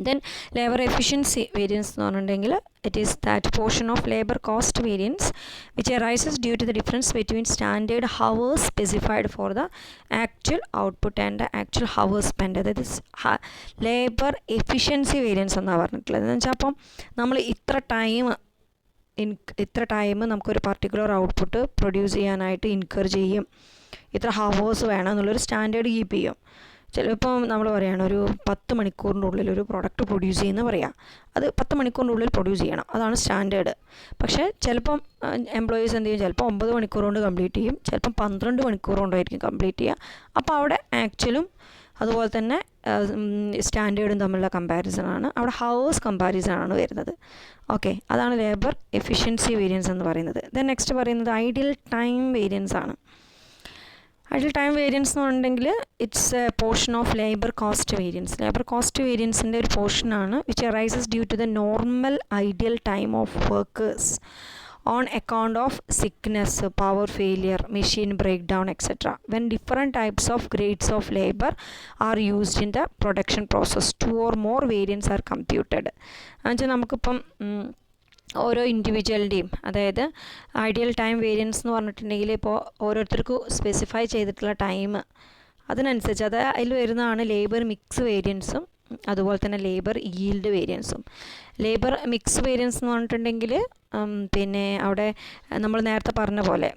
ദെൻ ലേബർ എഫിഷ്യൻസി വേരിയൻസ് എന്ന് പറഞ്ഞിട്ടുണ്ടെങ്കിൽ it is that portion of labour cost variance which arises due to the difference between standard hours specified for the actual output and the actual hours spend. അതായത് ലേബർ എഫിഷ്യൻസി വേരിയൻസ് എന്നാണ് പറഞ്ഞിട്ടുള്ളത്. എന്ന് വെച്ചാൽ അപ്പം നമ്മൾ ഇത്ര ടൈം നമുക്കൊരു പർട്ടിക്കുലർ ഔട്ട്പുട്ട് പ്രൊഡ്യൂസ് ചെയ്യാനായിട്ട് ഇൻകർ ചെയ്യും, ഇത്ര ഹവേഴ്സ് വേണം എന്നുള്ളൊരു സ്റ്റാൻഡേർഡ് കീപ്പ് ചെയ്യും. ചിലപ്പോൾ നമ്മൾ പറയുകയാണ് ഒരു 10 മണിക്കൂറിൻ്റെ ഉള്ളിൽ ഒരു പ്രൊഡക്റ്റ് പ്രൊഡ്യൂസ് ചെയ്യുമെന്ന് പറയാം, അത് 10 മണിക്കൂറിൻ്റെ ഉള്ളിൽ പ്രൊഡ്യൂസ് ചെയ്യണം, അതാണ് സ്റ്റാൻഡേർഡ്. പക്ഷേ ചിലപ്പം എംപ്ലോയീസ് എന്ത് ചെയ്യും, ചിലപ്പോൾ 9 മണിക്കൂർ കൊണ്ട് കംപ്ലീറ്റ് ചെയ്യും, ചിലപ്പം 12 മണിക്കൂർ കൊണ്ടായിരിക്കും കംപ്ലീറ്റ് ചെയ്യുക. അപ്പോൾ അവിടെ ആക്ച്വലും അതുപോലെ തന്നെ സ്റ്റാൻഡേർഡും തമ്മിലുള്ള കമ്പാരിസണാണ്. അവിടെ ഹവേഴ്സ് കമ്പാരിസണാണ് വരുന്നത്. ഓക്കെ, അതാണ് ലേബർ എഫിഷ്യൻസി വേരിയൻസ് എന്ന് പറയുന്നത്. ദെൻ നെക്സ്റ്റ് പറയുന്നത് ഐഡിയൽ ടൈം വേരിയൻസ് ആണ്. ഐഡിയൽ ടൈം വേരിയൻസ് എന്ന് പറഞ്ഞിട്ടുണ്ടെങ്കിൽ it's a portion of labour cost variance. Labour cost വേരിയൻസിൻ്റെ ഒരു പോർഷനാണ് which arises due to the normal ideal time of workers on account of sickness, power failure, machine breakdown, etc. When different types of grades of labor are used in the production process, 2 or more variants are computed. എന്നുവെച്ചാൽ നമുക്കിപ്പം ഓരോ ഇൻഡിവിജ്വലിൻ്റെയും, അതായത് ഐഡിയൽ ടൈം വേരിയൻസ് എന്ന് പറഞ്ഞിട്ടുണ്ടെങ്കിൽ ഇപ്പോൾ ഓരോരുത്തർക്കും സ്പെസിഫൈ ചെയ്തിട്ടുള്ള ടൈം അതിനനുസരിച്ച് അത് അതിൽ വരുന്നതാണ് ലേബർ മിക്സ് വേരിയൻസും അതുപോലെ തന്നെ ലേബർ ഈൽഡ് വേരിയൻസും. ലേബർ മിക്സ് വേരിയൻസ് എന്ന് പറഞ്ഞിട്ടുണ്ടെങ്കിൽ പിന്നെ അവിടെ നമ്മൾ നേരത്തെ പറഞ്ഞ പോലെ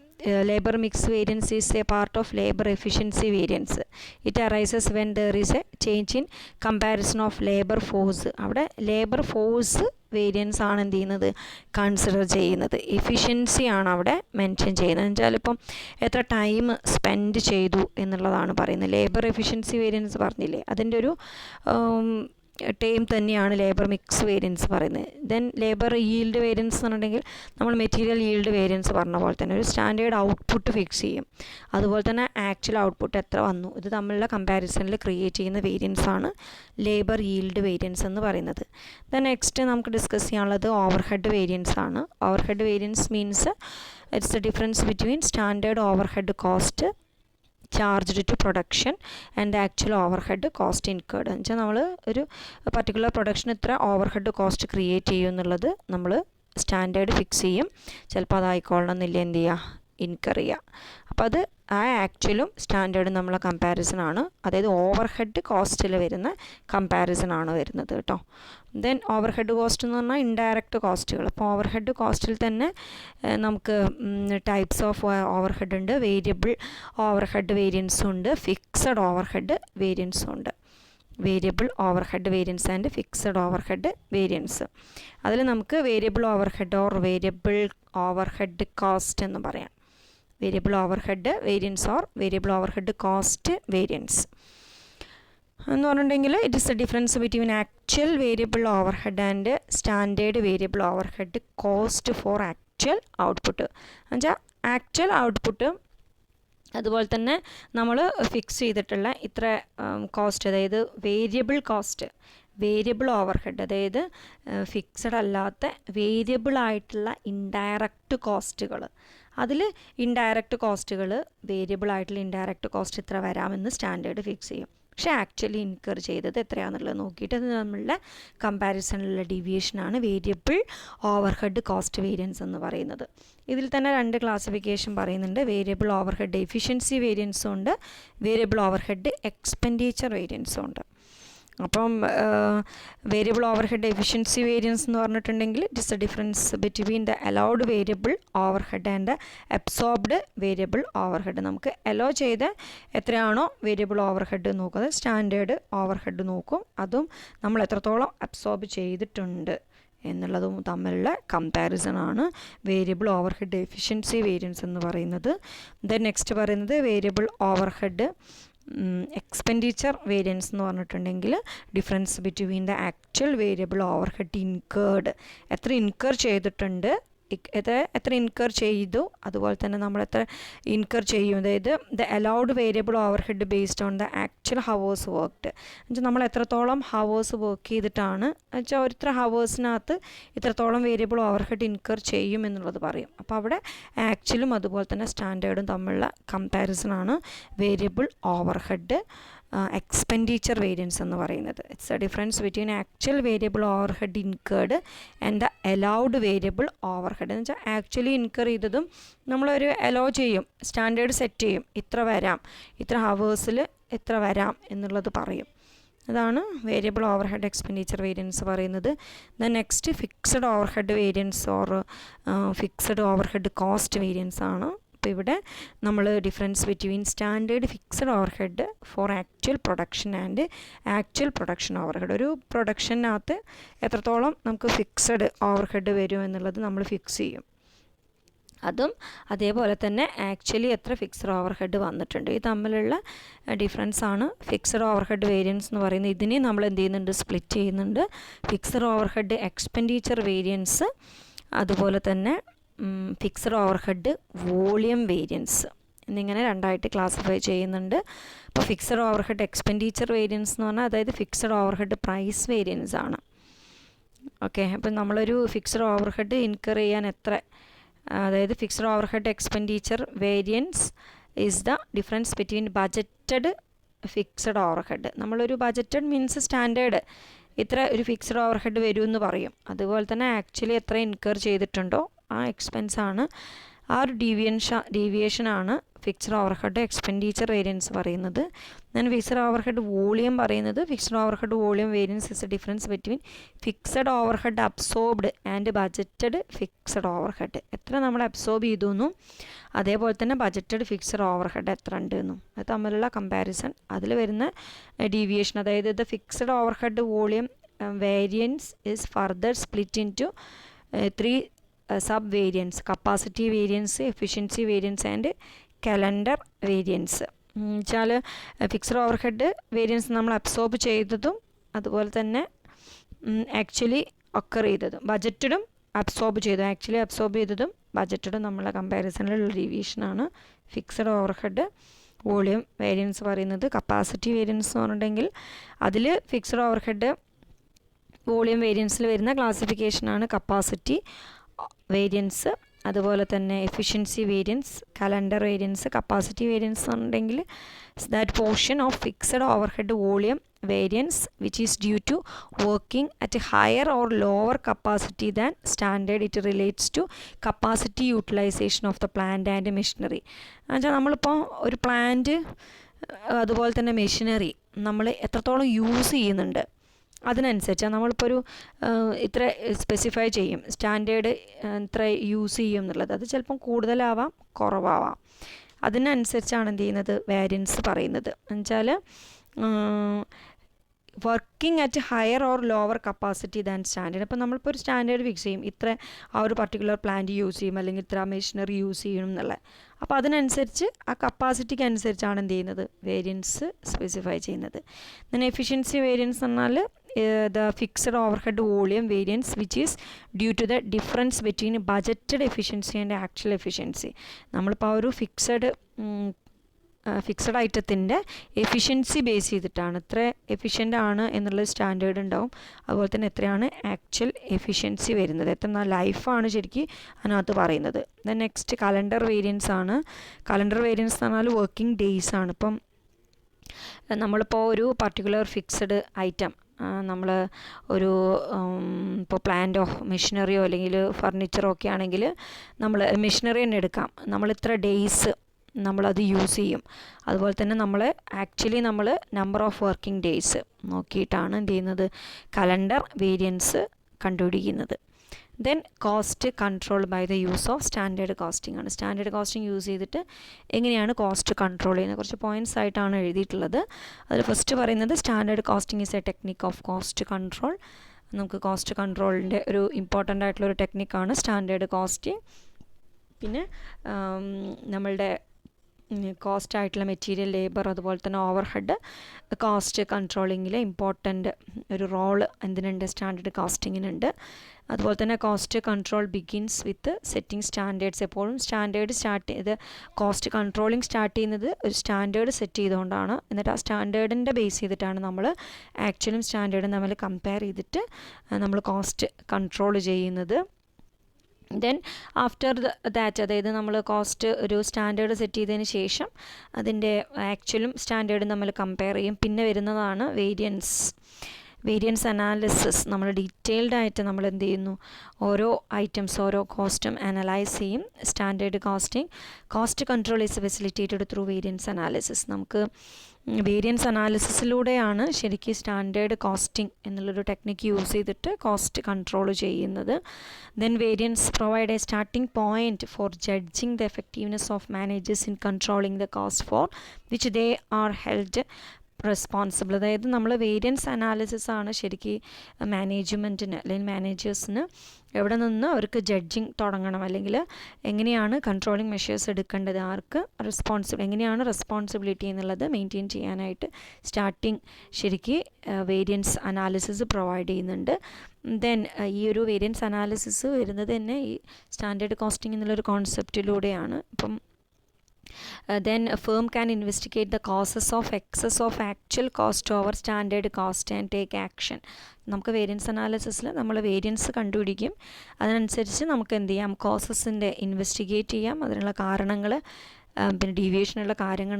labour mix variance is a part of labour efficiency variance. It arises when there is a change in comparison of labour force. അവിടെ ലേബർ ഫോഴ്സ് വേരിയൻസ് ആണ് എന്ത് ചെയ്യുന്നത്, കൺസിഡർ ചെയ്യുന്നത്. എഫിഷ്യൻസി ആണ് അവിടെ മെൻഷൻ ചെയ്യുന്നത്. എന്നുവെച്ചാൽ ഇപ്പം എത്ര ടൈം സ്പെൻഡ് ചെയ്തു എന്നുള്ളതാണ് പറയുന്നത്. ലേബർ എഫിഷ്യൻസി വേരിയൻസ് പറഞ്ഞില്ലേ, അതിൻ്റെ ഒരു ടേം തന്നെയാണ് ലേബർ മിക്സ് വേരിയൻസ് പറയുന്നത്. ദെൻ ലേബർ ഈൽഡ് വേരിയൻസ് എന്ന് പറഞ്ഞിട്ടുണ്ടെങ്കിൽ നമ്മൾ മെറ്റീരിയൽ ഈൽഡ് വേരിയൻസ് പറഞ്ഞ പോലെ തന്നെ ഒരു സ്റ്റാൻഡേർഡ് ഔട്ട്പുട്ട് ഫിക്സ് ചെയ്യും. അതുപോലെ തന്നെ ആക്ച്വൽ ഔട്ട്പുട്ട് എത്ര വന്നു, ഇത് തമ്മിലുള്ള കമ്പാരിസണിൽ ക്രിയേറ്റ് ചെയ്യുന്ന വേരിയൻസ് ആണ് ലേബർ ഈൽഡ് വേരിയൻസ് എന്ന് പറയുന്നത്. ദെൻ നെക്സ്റ്റ് നമുക്ക് ഡിസ്കസ് ചെയ്യാനുള്ളത് ഓവർഹെഡ് വേരിയൻസ് ആണ്. Overhead variance means it's the difference between standard overhead cost charged to production and actual overhead cost incurred. എന്ന് വെച്ചാൽ നമ്മൾ ഒരു പർട്ടിക്കുലർ പ്രൊഡക്ഷൻ ഇത്ര ഓവർഹെഡ് കോസ്റ്റ് ക്രിയേറ്റ് ചെയ്യും എന്നുള്ളത് നമ്മൾ സ്റ്റാൻഡേർഡ് ഫിക്സ് ചെയ്യും. ചിലപ്പോൾ അതായിക്കൊള്ളണമെന്നില്ല എന്ത് ചെയ്യുക, ഇൻകർ ചെയ്യുക. അപ്പോൾ അത് ആ ആക്ച്വലും സ്റ്റാൻഡേർഡും നമ്മളെ കമ്പാരിസൺ ആണ്. അതായത് ഓവർഹെഡ് കോസ്റ്റിൽ വരുന്ന കമ്പാരിസൺ ആണ് വരുന്നത് കേട്ടോ. ദെൻ ഓവർഹെഡ് കോസ്റ്റ് എന്ന് പറഞ്ഞാൽ ഇൻഡയറക്റ്റ് കോസ്റ്റുകൾ. അപ്പോൾ ഓവർഹെഡ് കോസ്റ്റിൽ തന്നെ നമുക്ക് ടൈപ്സ് ഓഫ് ഓവർഹെഡ് ഉണ്ട്. വേരിയബിൾ ഓവർഹെഡ് വേരിയൻസും ഉണ്ട്, ഫിക്സഡ് ഓവർഹെഡ് വേരിയൻസും ഉണ്ട്. Variable overhead variance and fixed overhead variance. അതിൽ നമുക്ക് variable overhead or variable overhead cost എന്ന് പറയാം. Variable overhead variance or variable overhead cost variance എന്ന് പറഞ്ഞിട്ടുണ്ടെങ്കിൽ it is the difference between actual variable overhead and standard variable overhead cost for actual output. എന്നുവെച്ചാൽ ആക്ച്വൽ ഔട്ട്പുട്ട് അതുപോലെ തന്നെ നമ്മൾ ഫിക്സ് ചെയ്തിട്ടുള്ള ഇത്ര കോസ്റ്റ്, അതായത് വേരിയബിൾ കോസ്റ്റ്, വേരിയബിൾ ഓവർഹെഡ്, അതായത് ഫിക്സഡ് അല്ലാത്ത വേരിയബിൾ ആയിട്ടുള്ള ഇൻഡയറക്റ്റ് കോസ്റ്റുകൾ. അതിൽ ഇൻഡയറക്റ്റ് കോസ്റ്റുകൾ, വേരിയബിൾ ആയിട്ടുള്ള ഇൻഡയറക്റ്റ് കോസ്റ്റ് ഇത്ര വരാമെന്ന് സ്റ്റാൻഡേർഡ് ഫിക്സ് ചെയ്യും. പക്ഷേ ആക്ച്വലി ഇൻകർ ചെയ്തത് എത്രയാണെന്നുള്ളത് നോക്കിയിട്ട് അത് നമ്മളുടെ കമ്പാരിസണിലുള്ള ഡീവിയേഷനാണ് വേരിയബിൾ ഓവർഹെഡ് കോസ്റ്റ് വേരിയൻസ് എന്ന് പറയുന്നത്. ഇതിൽ തന്നെ 2 ക്ലാസിഫിക്കേഷൻ പറയുന്നുണ്ട്. വേരിയബിൾ ഓവർഹെഡ് എഫിഷ്യൻസി വേരിയൻസും ഉണ്ട്, വേരിയബിൾ ഓവർഹെഡ് എക്സ്പെൻഡിച്ചർ വേരിയൻസും ഉണ്ട്. അപ്പം വേരിയബിൾ ഓവർഹെഡ് എഫിഷ്യൻസി വേരിയൻസ് എന്ന് പറഞ്ഞിട്ടുണ്ടെങ്കിൽ it is a difference between the allowed variable overhead and absorbed variable overhead. നമുക്ക് അലോ ചെയ്ത എത്രയാണോ വേരിയബിൾ ഓവർഹെഡ് നോക്കുന്നത്, സ്റ്റാൻഡേർഡ് ഓവർഹെഡ് നോക്കും. അതും നമ്മൾ എത്രത്തോളം അബ്സോർബ് ചെയ്തിട്ടുണ്ട് എന്നുള്ളതും തമ്മിലുള്ള കമ്പാരിസൺ ആണ് വേരിയബിൾ ഓവർഹെഡ് എഫിഷ്യൻസി വേരിയൻസ് എന്ന് പറയുന്നത്. ദെൻ നെക്സ്റ്റ് പറയുന്നത് വേരിയബിൾ ഓവർഹെഡ് എക്സ്പെൻഡിച്ചർ വേരിയൻസ് എന്ന് പറഞ്ഞിട്ടുണ്ടെങ്കിൽ difference between the actual variable overhead incurred, എത്ര ഇൻകർ ചെയ്തിട്ടുണ്ട്, എത്ര ഇൻകർ ചെയ്തു, അതുപോലെ തന്നെ നമ്മൾ എത്ര ഇൻകർ ചെയ്യും, അതായത് the allowed variable overhead based on the actual hours worked. എന്നുവെച്ചാൽ നമ്മൾ എത്രത്തോളം ഹവേഴ്സ് വർക്ക് ചെയ്തിട്ടാണ്, എന്നുവെച്ചാൽ ഇത്ര ഹവേഴ്സിനകത്ത് ഇത്രത്തോളം വേരിയബിൾ ഓവർഹെഡ് ഇൻകർ ചെയ്യും എന്നുള്ളത് പറയും. അപ്പോൾ അവിടെ ആക്ച്വലും അതുപോലെ തന്നെ സ്റ്റാൻഡേർഡും തമ്മിലുള്ള കമ്പാരിസണാണ് വേരിയബിൾ ഓവർഹെഡ് എക്സ്പെൻഡിച്ചർ വേരിയൻസ് എന്ന് പറയുന്നത്. It's A difference between actual variable overhead incurred and the allowed variable overhead. എന്ന് വെച്ചാൽ ആക്ച്വലി ഇൻകർ ചെയ്തതും നമ്മളൊരു അലോ ചെയ്യും, സ്റ്റാൻഡേർഡ് സെറ്റ് ചെയ്യും, ഇത്ര വരാം, ഇത്ര ഹവേഴ്സിൽ ഇത്ര വരാം എന്നുള്ളത് പറയും. അതാണ് വേരിയബിൾ ഓവർഹെഡ് എക്സ്പെൻഡിച്ചർ വേരിയൻസ് പറയുന്നത്. Then next fixed overhead variance or fixed overhead cost variance ആണ്. അപ്പോൾ ഇവിടെ നമ്മൾ difference between standard fixed overhead for actual production and actual production overhead. ഒരു പ്രൊഡക്ഷനകത്ത് എത്രത്തോളം നമുക്ക് ഫിക്സഡ് ഓവർഹെഡ് വരും എന്നുള്ളത് നമ്മൾ ഫിക്സ് ചെയ്യും. അതും അതേപോലെ തന്നെ ആക്ച്വലി എത്ര ഫിക്സഡ് ഓവർ ഹെഡ് വന്നിട്ടുണ്ട്, ഇത് തമ്മിലുള്ള ഡിഫറൻസ് ആണ് ഫിക്സഡ് ഓവർ ഹെഡ് വേരിയൻസ് എന്ന് പറയുന്നത്. ഇതിനെ നമ്മൾ എന്ത് ചെയ്യുന്നുണ്ട്, സ്പ്ലിറ്റ് ചെയ്യുന്നുണ്ട്. Fixed overhead expenditure variance, അതുപോലെ തന്നെ fixed overhead volume variance എന്നിങ്ങനെ രണ്ടായിട്ട് ക്ലാസിഫൈ ചെയ്യുന്നുണ്ട്. അപ്പോൾ fixed overhead expenditure variance എന്ന് പറഞ്ഞാൽ അതായത് fixed overhead price variance ആണ്. ഓക്കെ, അപ്പം നമ്മളൊരു ഫിക്സഡ് ഓവർ ഹെഡ് ഇൻകർ ചെയ്യാൻ എത്ര, അതായത് fixed overhead expenditure variance is the difference between budgeted fixed overhead. നമ്മളൊരു ബജറ്റഡ് മീൻസ് സ്റ്റാൻഡേർഡ് ഇത്ര ഒരു ഫിക്സഡ് ഓവർ ഹെഡ് വരുമെന്ന് പറയും. അതുപോലെ തന്നെ ആക്ച്വലി എത്ര ഇൻകർ ചെയ്തിട്ടുണ്ടോ ആ എക്സ്പെൻസാണ്, ആ ഒരു ഡീവിയേഷനാണ് fixed overhead expenditure variance പറയുന്നത്. Then fixed overhead volume പറയുന്നത്, fixed overhead volume variance is a difference between fixed overhead absorbed and budgeted fixed overhead. എത്ര നമ്മൾ അബ്സോർബ് ചെയ്തു എന്നും അതേപോലെ തന്നെ ബജറ്റഡ് ഫിക്സഡ് ഓവർ ഹെഡ് എത്ര ഉണ്ട് എന്നും അത് തമ്മിലുള്ള കമ്പാരിസൺ, അതിൽ വരുന്ന ഡീവിയേഷൻ, അതായത് the fixed overhead volume variance is further split into 3 sub variance: capacity variance, efficiency variance and calendar variance. വെച്ചാൽ ഫിക്സഡ് ഓവർ ഹെഡ് വേരിയൻസ് നമ്മൾ അബ്സോർബ് ചെയ്തതും അതുപോലെ തന്നെ ആക്ച്വലി ഒക്കർ ചെയ്തതും, ബജറ്റഡും അബ്സോർബ് ചെയ്തു, ആക്ച്വലി അബ്സോർബ് ചെയ്തതും ബജറ്റഡും നമ്മളെ കമ്പാരിസണിലുള്ള ഡീവിയേഷനാണ് fixed overhead volume variance പറയുന്നത്. കപ്പാസിറ്റി വേരിയൻസ് എന്ന് പറഞ്ഞിട്ടുണ്ടെങ്കിൽ അതിൽ ഫിക്സഡ് ഓവർ ഹെഡ് വോളിയം വേരിയൻസിൽ വരുന്ന ക്ലാസിഫിക്കേഷനാണ് കപ്പാസിറ്റി വേരിയൻസ്, അതുപോലെ തന്നെ efficiency variance, calendar variance. Capacity variance എന്നുണ്ടെങ്കിൽ that portion of fixed overhead volume variance which is due to working at higher or lower capacity than standard. It relates to capacity utilisation of the plant and machinery. എന്നുവെച്ചാൽ നമ്മളിപ്പോൾ ഒരു പ്ലാന്റ് അതുപോലെ തന്നെ മെഷീനറി നമ്മൾ എത്രത്തോളം യൂസ് ചെയ്യുന്നുണ്ട് അതിനനുസരിച്ചാണ് നമ്മളിപ്പോൾ ഒരു ഇത്ര സ്പെസിഫൈ ചെയ്യും, സ്റ്റാൻഡേർഡ് ഇത്ര യൂസ് ചെയ്യും എന്നുള്ളത്. അത് ചിലപ്പം കൂടുതലാവാം കുറവാവാം, അതിനനുസരിച്ചാണ് എന്ത് ചെയ്യുന്നത് വേരിയൻസ് പറയുന്നത്. എന്നുവെച്ചാൽ working at higher or lower capacity than standard. അപ്പോൾ നമ്മളിപ്പോൾ ഒരു സ്റ്റാൻഡേർഡ് ഫിക്സ് ചെയ്യും, ഇത്ര ആ ഒരു പർട്ടിക്കുലർ പ്ലാന്റ് യൂസ് ചെയ്യും അല്ലെങ്കിൽ ഇത്ര മെഷീനറി യൂസ് ചെയ്യണം എന്നുള്ളത്. അപ്പോൾ അതിനനുസരിച്ച് ആ കപ്പാസിറ്റിക്ക് അനുസരിച്ചാണ് എന്ത് ചെയ്യുന്നത് വേരിയൻസ് സ്പെസിഫൈ ചെയ്യുന്നത്. then എഫിഷ്യൻസി വേരിയൻസ് എന്നാൽ the fixed overhead volume variance which is due to the difference between budgeted efficiency and actual efficiency. നമ്മളിപ്പോൾ ആ ഒരു ഫിക്സഡ് ഐറ്റത്തിൻ്റെ എഫിഷ്യൻസി ബേസ് ചെയ്തിട്ടാണ് എത്ര എഫിഷ്യൻ്റ് ആണ് എന്നുള്ള സ്റ്റാൻഡേർഡ് ഉണ്ടാവും, അതുപോലെ തന്നെ എത്രയാണ് ആക്ച്വൽ എഫിഷ്യൻസി വരുന്നത്, എത്ര ലൈഫാണ് ശരിക്കും അതിനകത്ത് പറയുന്നത്. ദെൻ നെക്സ്റ്റ് കലണ്ടർ വേരിയൻസ് ആണ്. കലണ്ടർ വേരിയൻസ് എന്ന് പറഞ്ഞാൽ വർക്കിംഗ് ഡേയ്സ് ആണ്. ഇപ്പം നമ്മളിപ്പോൾ ഒരു പർട്ടിക്കുലർ ഫിക്സഡ് ഐറ്റം നമ്മൾ ഒരു ഇപ്പോൾ പ്ലാന്റോ മെഷീനറിയോ അല്ലെങ്കിൽ ഫർണിച്ചറോ ഒക്കെ ആണെങ്കിൽ നമ്മൾ മെഷീനറി തന്നെ എടുക്കാം, നമ്മൾ ഇത്ര ഡേയ്സ് നമ്മളത് യൂസ് ചെയ്യും. അതുപോലെ തന്നെ നമ്മൾ നമ്പർ ഓഫ് വർക്കിംഗ് ഡേയ്സ് നോക്കിയിട്ടാണ് എന്ത് ചെയ്യുന്നത് കലണ്ടർ വേരിയൻസ് കണ്ടുപിടിക്കുന്നത്. Then cost control by the use of standard costing ആണ്. സ്റ്റാൻഡേർഡ് കോസ്റ്റിംഗ് യൂസ് ചെയ്തിട്ട് എങ്ങനെയാണ് കോസ്റ്റ് കൺട്രോൾ ചെയ്യുന്നത്, കുറച്ച് പോയിൻറ്റ്സ് ആയിട്ടാണ് എഴുതിയിട്ടുള്ളത്. അതിൽ ഫസ്റ്റ് പറയുന്നത് standard costing is a technique of cost control. നമുക്ക് കോസ്റ്റ് കൺട്രോളിൻ്റെ ഒരു ഇമ്പോർട്ടൻ്റ് ആയിട്ടുള്ളൊരു ടെക്നിക്കാണ് സ്റ്റാൻഡേർഡ് കോസ്റ്റിംഗ്. പിന്നെ നമ്മളുടെ കോസ്റ്റ് ആയിട്ടുള്ള മെറ്റീരിയൽ, ലേബർ, അതുപോലെ തന്നെ ഓവർ ഹെഡ് കോസ്റ്റ് കൺട്രോളിങ്ങിൽ ഇമ്പോർട്ടൻ്റ് ഒരു റോള് എന്തിനുണ്ട് സ്റ്റാൻഡേർഡ് കോസ്റ്റിങ്ങിനുണ്ട്. അതുപോലെ തന്നെ cost control begins with setting standards. എപ്പോഴും സ്റ്റാൻഡേർഡ് സ്റ്റാർട്ട് ചെയ്ത് കോസ്റ്റ് കൺട്രോളിങ് സ്റ്റാർട്ട് ചെയ്യുന്നത് ഒരു സ്റ്റാൻഡേർഡ് സെറ്റ് ചെയ്തുകൊണ്ടാണ്. എന്നിട്ട് ആ സ്റ്റാൻഡേർഡിൻ്റെ ബേസ് ചെയ്തിട്ടാണ് നമ്മൾ ആക്ച്വലും സ്റ്റാൻഡേർഡും തമ്മിൽ കമ്പയർ ചെയ്തിട്ട് നമ്മൾ കോസ്റ്റ് കൺട്രോൾ ചെയ്യുന്നത്. ദെൻ ആഫ്റ്റർ ദാറ്റ്, അതായത് നമ്മൾ കോസ്റ്റ് ഒരു സ്റ്റാൻഡേർഡ് സെറ്റ് ചെയ്തതിന് ശേഷം അതിൻ്റെ ആക്ച്വലും സ്റ്റാൻഡേർഡും നമ്മൾ കമ്പയർ ചെയ്യും. പിന്നെ വരുന്നതാണ് വേരിയൻസ് അനാലിസിസ്. നമ്മൾ ഡീറ്റെയിൽഡ് ആയിട്ട് നമ്മൾ എന്ത് ചെയ്യുന്നു ഓരോ ഐറ്റംസ് ഓരോ കോസ്റ്റും അനലൈസ് ചെയ്യും. Standard cost control is facilitated through variance analysis. നമുക്ക് വേരിയൻസ് അനാലിസിസിലൂടെയാണ് ശരിക്കും സ്റ്റാൻഡേർഡ് കോസ്റ്റിംഗ് എന്നുള്ളൊരു ടെക്നിക്ക് യൂസ് ചെയ്തിട്ട് കോസ്റ്റ് കൺട്രോൾ ചെയ്യുന്നത്. Then variance provide a starting point for judging the effectiveness of managers in controlling the cost for which they are held responsible, അതായത് നമ്മൾ വേരിയൻസ് അനാലിസിസ് ആണ് ശരിക്കും മാനേജ്മെൻറ്റിന് അല്ലെങ്കിൽ മാനേജേഴ്സിന് എവിടെ നിന്ന് അവർക്ക് ജഡ്ജിങ് തുടങ്ങണം, അല്ലെങ്കിൽ എങ്ങനെയാണ് കൺട്രോളിങ് മെഷേഴ്സ് എടുക്കേണ്ടത്, ആർക്ക് എങ്ങനെയാണ് റെസ്പോൺസിബിലിറ്റി എന്നുള്ളത് മെയിൻറ്റെയിൻ ചെയ്യാനായിട്ട് സ്റ്റാർട്ടിങ് ശരിക്ക് വേരിയൻസ് അനാലിസിസ് പ്രൊവൈഡ് ചെയ്യുന്നുണ്ട്. ദെൻ ഈ ഒരു വേരിയൻസ് അനാലിസിസ് വരുന്നത് തന്നെ ഈ സ്റ്റാൻഡേർഡ് കോസ്റ്റിംഗ് എന്നുള്ളൊരു കോൺസെപ്റ്റിലൂടെയാണ്. അപ്പം then a firm can investigate the causes of excess of actual cost over standard cost and take action. നമുക്ക് വേരിയൻസ് അനാലിസിസിൽ നമ്മൾ വേരിയൻസ് കണ്ടുപിടിക്കും, അതിനനുസരിച്ച് നമുക്ക് എന്ത് ചെയ്യാം, കോസസിൻ്റെ ഇൻവെസ്റ്റിഗേറ്റ് ചെയ്യാം, അതിനുള്ള കാരണങ്ങൾ പിന്നെ ഡീവിയേഷനുള്ള കാര്യങ്ങൾ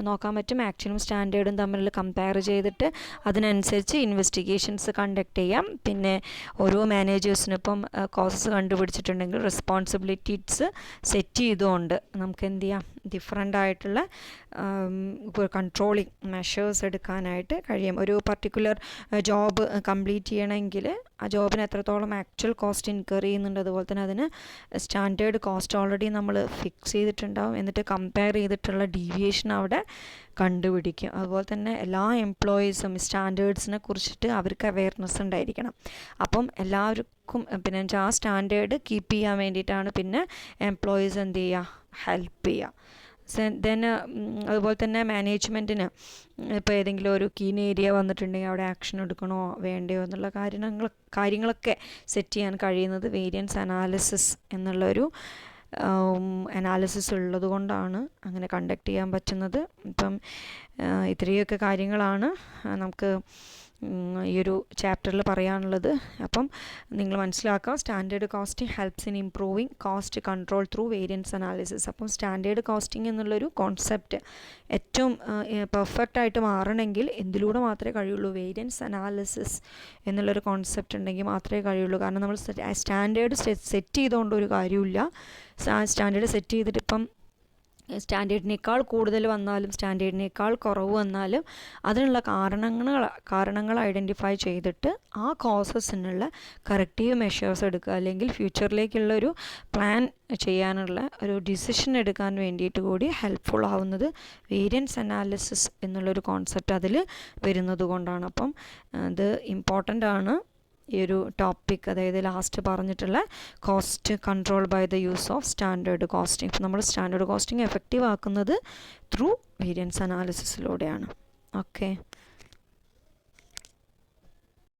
നോക്കാൻ പറ്റും. ആക്ച്വലും സ്റ്റാൻഡേർഡും തമ്മിൽ കമ്പയർ ചെയ്തിട്ട് അതിനനുസരിച്ച് ഇൻവെസ്റ്റിഗേഷൻസ് കണ്ടക്ട് ചെയ്യാം. പിന്നെ ഓരോ മാനേജേഴ്സിനും ഇപ്പം കോസസ് കണ്ടുപിടിച്ചിട്ടുണ്ടെങ്കിൽ റെസ്പോൺസിബിലിറ്റീസ് സെറ്റ് ചെയ്തുകൊണ്ട് നമുക്ക് എന്ത് ചെയ്യാം, ഡിഫറെൻ്റ് ആയിട്ടുള്ള കൺട്രോളിങ് മെഷേഴ്സ് എടുക്കാനായിട്ട് കഴിയും. ഒരു പർട്ടിക്കുലർ ജോബ് കംപ്ലീറ്റ് ചെയ്യണമെങ്കിൽ ആ ജോബിന് എത്രത്തോളം ആക്ച്വൽ കോസ്റ്റ് ഇൻകർ ചെയ്യുന്നുണ്ട്, അതുപോലെ തന്നെ അതിന് സ്റ്റാൻഡേർഡ് കോസ്റ്റ് ഓൾറെഡി നമ്മൾ ഫിക്സ് ചെയ്തിട്ടുണ്ടാവും, എന്നിട്ട് കമ്പയർ ചെയ്തിട്ടുള്ള ഡീവിയേഷൻ അവിടെ കണ്ടുപിടിക്കും. അതുപോലെ തന്നെ എല്ലാ എംപ്ലോയീസും സ്റ്റാൻഡേർഡ്സിനെ കുറിച്ചിട്ട് അവർക്ക് അവെയർനെസ് ഉണ്ടായിരിക്കണം. അപ്പം എല്ലാവർക്കും പിന്നെ ആ സ്റ്റാൻഡേർഡ് കീപ്പ് ചെയ്യാൻ വേണ്ടിയിട്ടാണ് പിന്നെ എംപ്ലോയീസ് എന്ത് ചെയ്യുക, ഹെൽപ്പ് ചെയ്യുക. ദെൻ അതുപോലെ തന്നെ മാനേജ്മെൻറ്റിന് ഇപ്പോൾ ഏതെങ്കിലും ഒരു കീൻ ഏരിയ വന്നിട്ടുണ്ടെങ്കിൽ അവിടെ ആക്ഷൻ എടുക്കണോ വേണ്ടയോ എന്നുള്ള കാര്യങ്ങളൊക്കെ സെറ്റ് ചെയ്യാൻ കഴിയുന്നത് വേരിയൻസ് അനാലിസിസ് എന്നുള്ളൊരു അനാലിസിസ് ഉള്ളത് കൊണ്ടാണ് അങ്ങനെ കണ്ടക്ട് ചെയ്യാൻ പറ്റുന്നത്. ഇപ്പം ഇത്രയൊക്കെ കാര്യങ്ങളാണ് നമുക്ക് ഈ ഒരു ചാപ്റ്ററിൽ പറയാനുള്ളത്. അപ്പം നിങ്ങൾ മനസ്സിലാക്കുക, standard costing helps in improving cost control through variance analysis. അപ്പം സ്റ്റാൻഡേർഡ് കോസ്റ്റിംഗ് എന്നുള്ളൊരു കോൺസെപ്റ്റ് ഏറ്റവും പെർഫെക്റ്റ് ആയിട്ട് മാറണമെങ്കിൽ എന്തിലൂടെ മാത്രമേ കഴിയുള്ളൂ, വേരിയൻസ് അനാലിസിസ് എന്നുള്ളൊരു കോൺസെപ്റ്റ് ഉണ്ടെങ്കിൽ മാത്രമേ കഴിയുള്ളൂ. കാരണം നമ്മൾ സ്റ്റാൻഡേർഡ് സെറ്റ് ചെയ്തുകൊണ്ട് ഒരു കാര്യമില്ല. സ്റ്റാൻഡേർഡ് സെറ്റ് ചെയ്തിട്ട് ഇപ്പം സ്റ്റാൻഡേർഡിനേക്കാൾ കൂടുതൽ വന്നാലും സ്റ്റാൻഡേർഡിനേക്കാൾ കുറവ് വന്നാലും അതിനുള്ള കാരണങ്ങൾ ഐഡൻറ്റിഫൈ ചെയ്തിട്ട് ആ കോസസിനുള്ള കറക്റ്റീവ് മെഷേഴ്സ് എടുക്കുക, അല്ലെങ്കിൽ ഫ്യൂച്ചറിലേക്കുള്ളൊരു പ്ലാൻ ചെയ്യാനുള്ള ഒരു ഡിസിഷൻ എടുക്കാൻ വേണ്ടിയിട്ട് കൂടി ഹെൽപ്ഫുൾ ആവുന്നത് വേരിയൻസ് അനാലിസിസ് എന്നുള്ളൊരു കോൺസെപ്റ്റ് അതിൽ വരുന്നത് കൊണ്ടാണ്. അപ്പം ഇത് ഇമ്പോർട്ടൻ്റ് ആണ് ഈ ഒരു ടോപ്പിക്, അതായത് ലാസ്റ്റ് പറഞ്ഞിട്ടുള്ള cost control by the use of standard costing. ഇപ്പോൾ നമ്മൾ സ്റ്റാൻഡേർഡ് കോസ്റ്റിംഗ് എഫക്റ്റീവ് ആക്കുന്നത് ത്രൂ വേരിയൻസ് അനാലിസിസിലൂടെയാണ്. ഓക്കെ.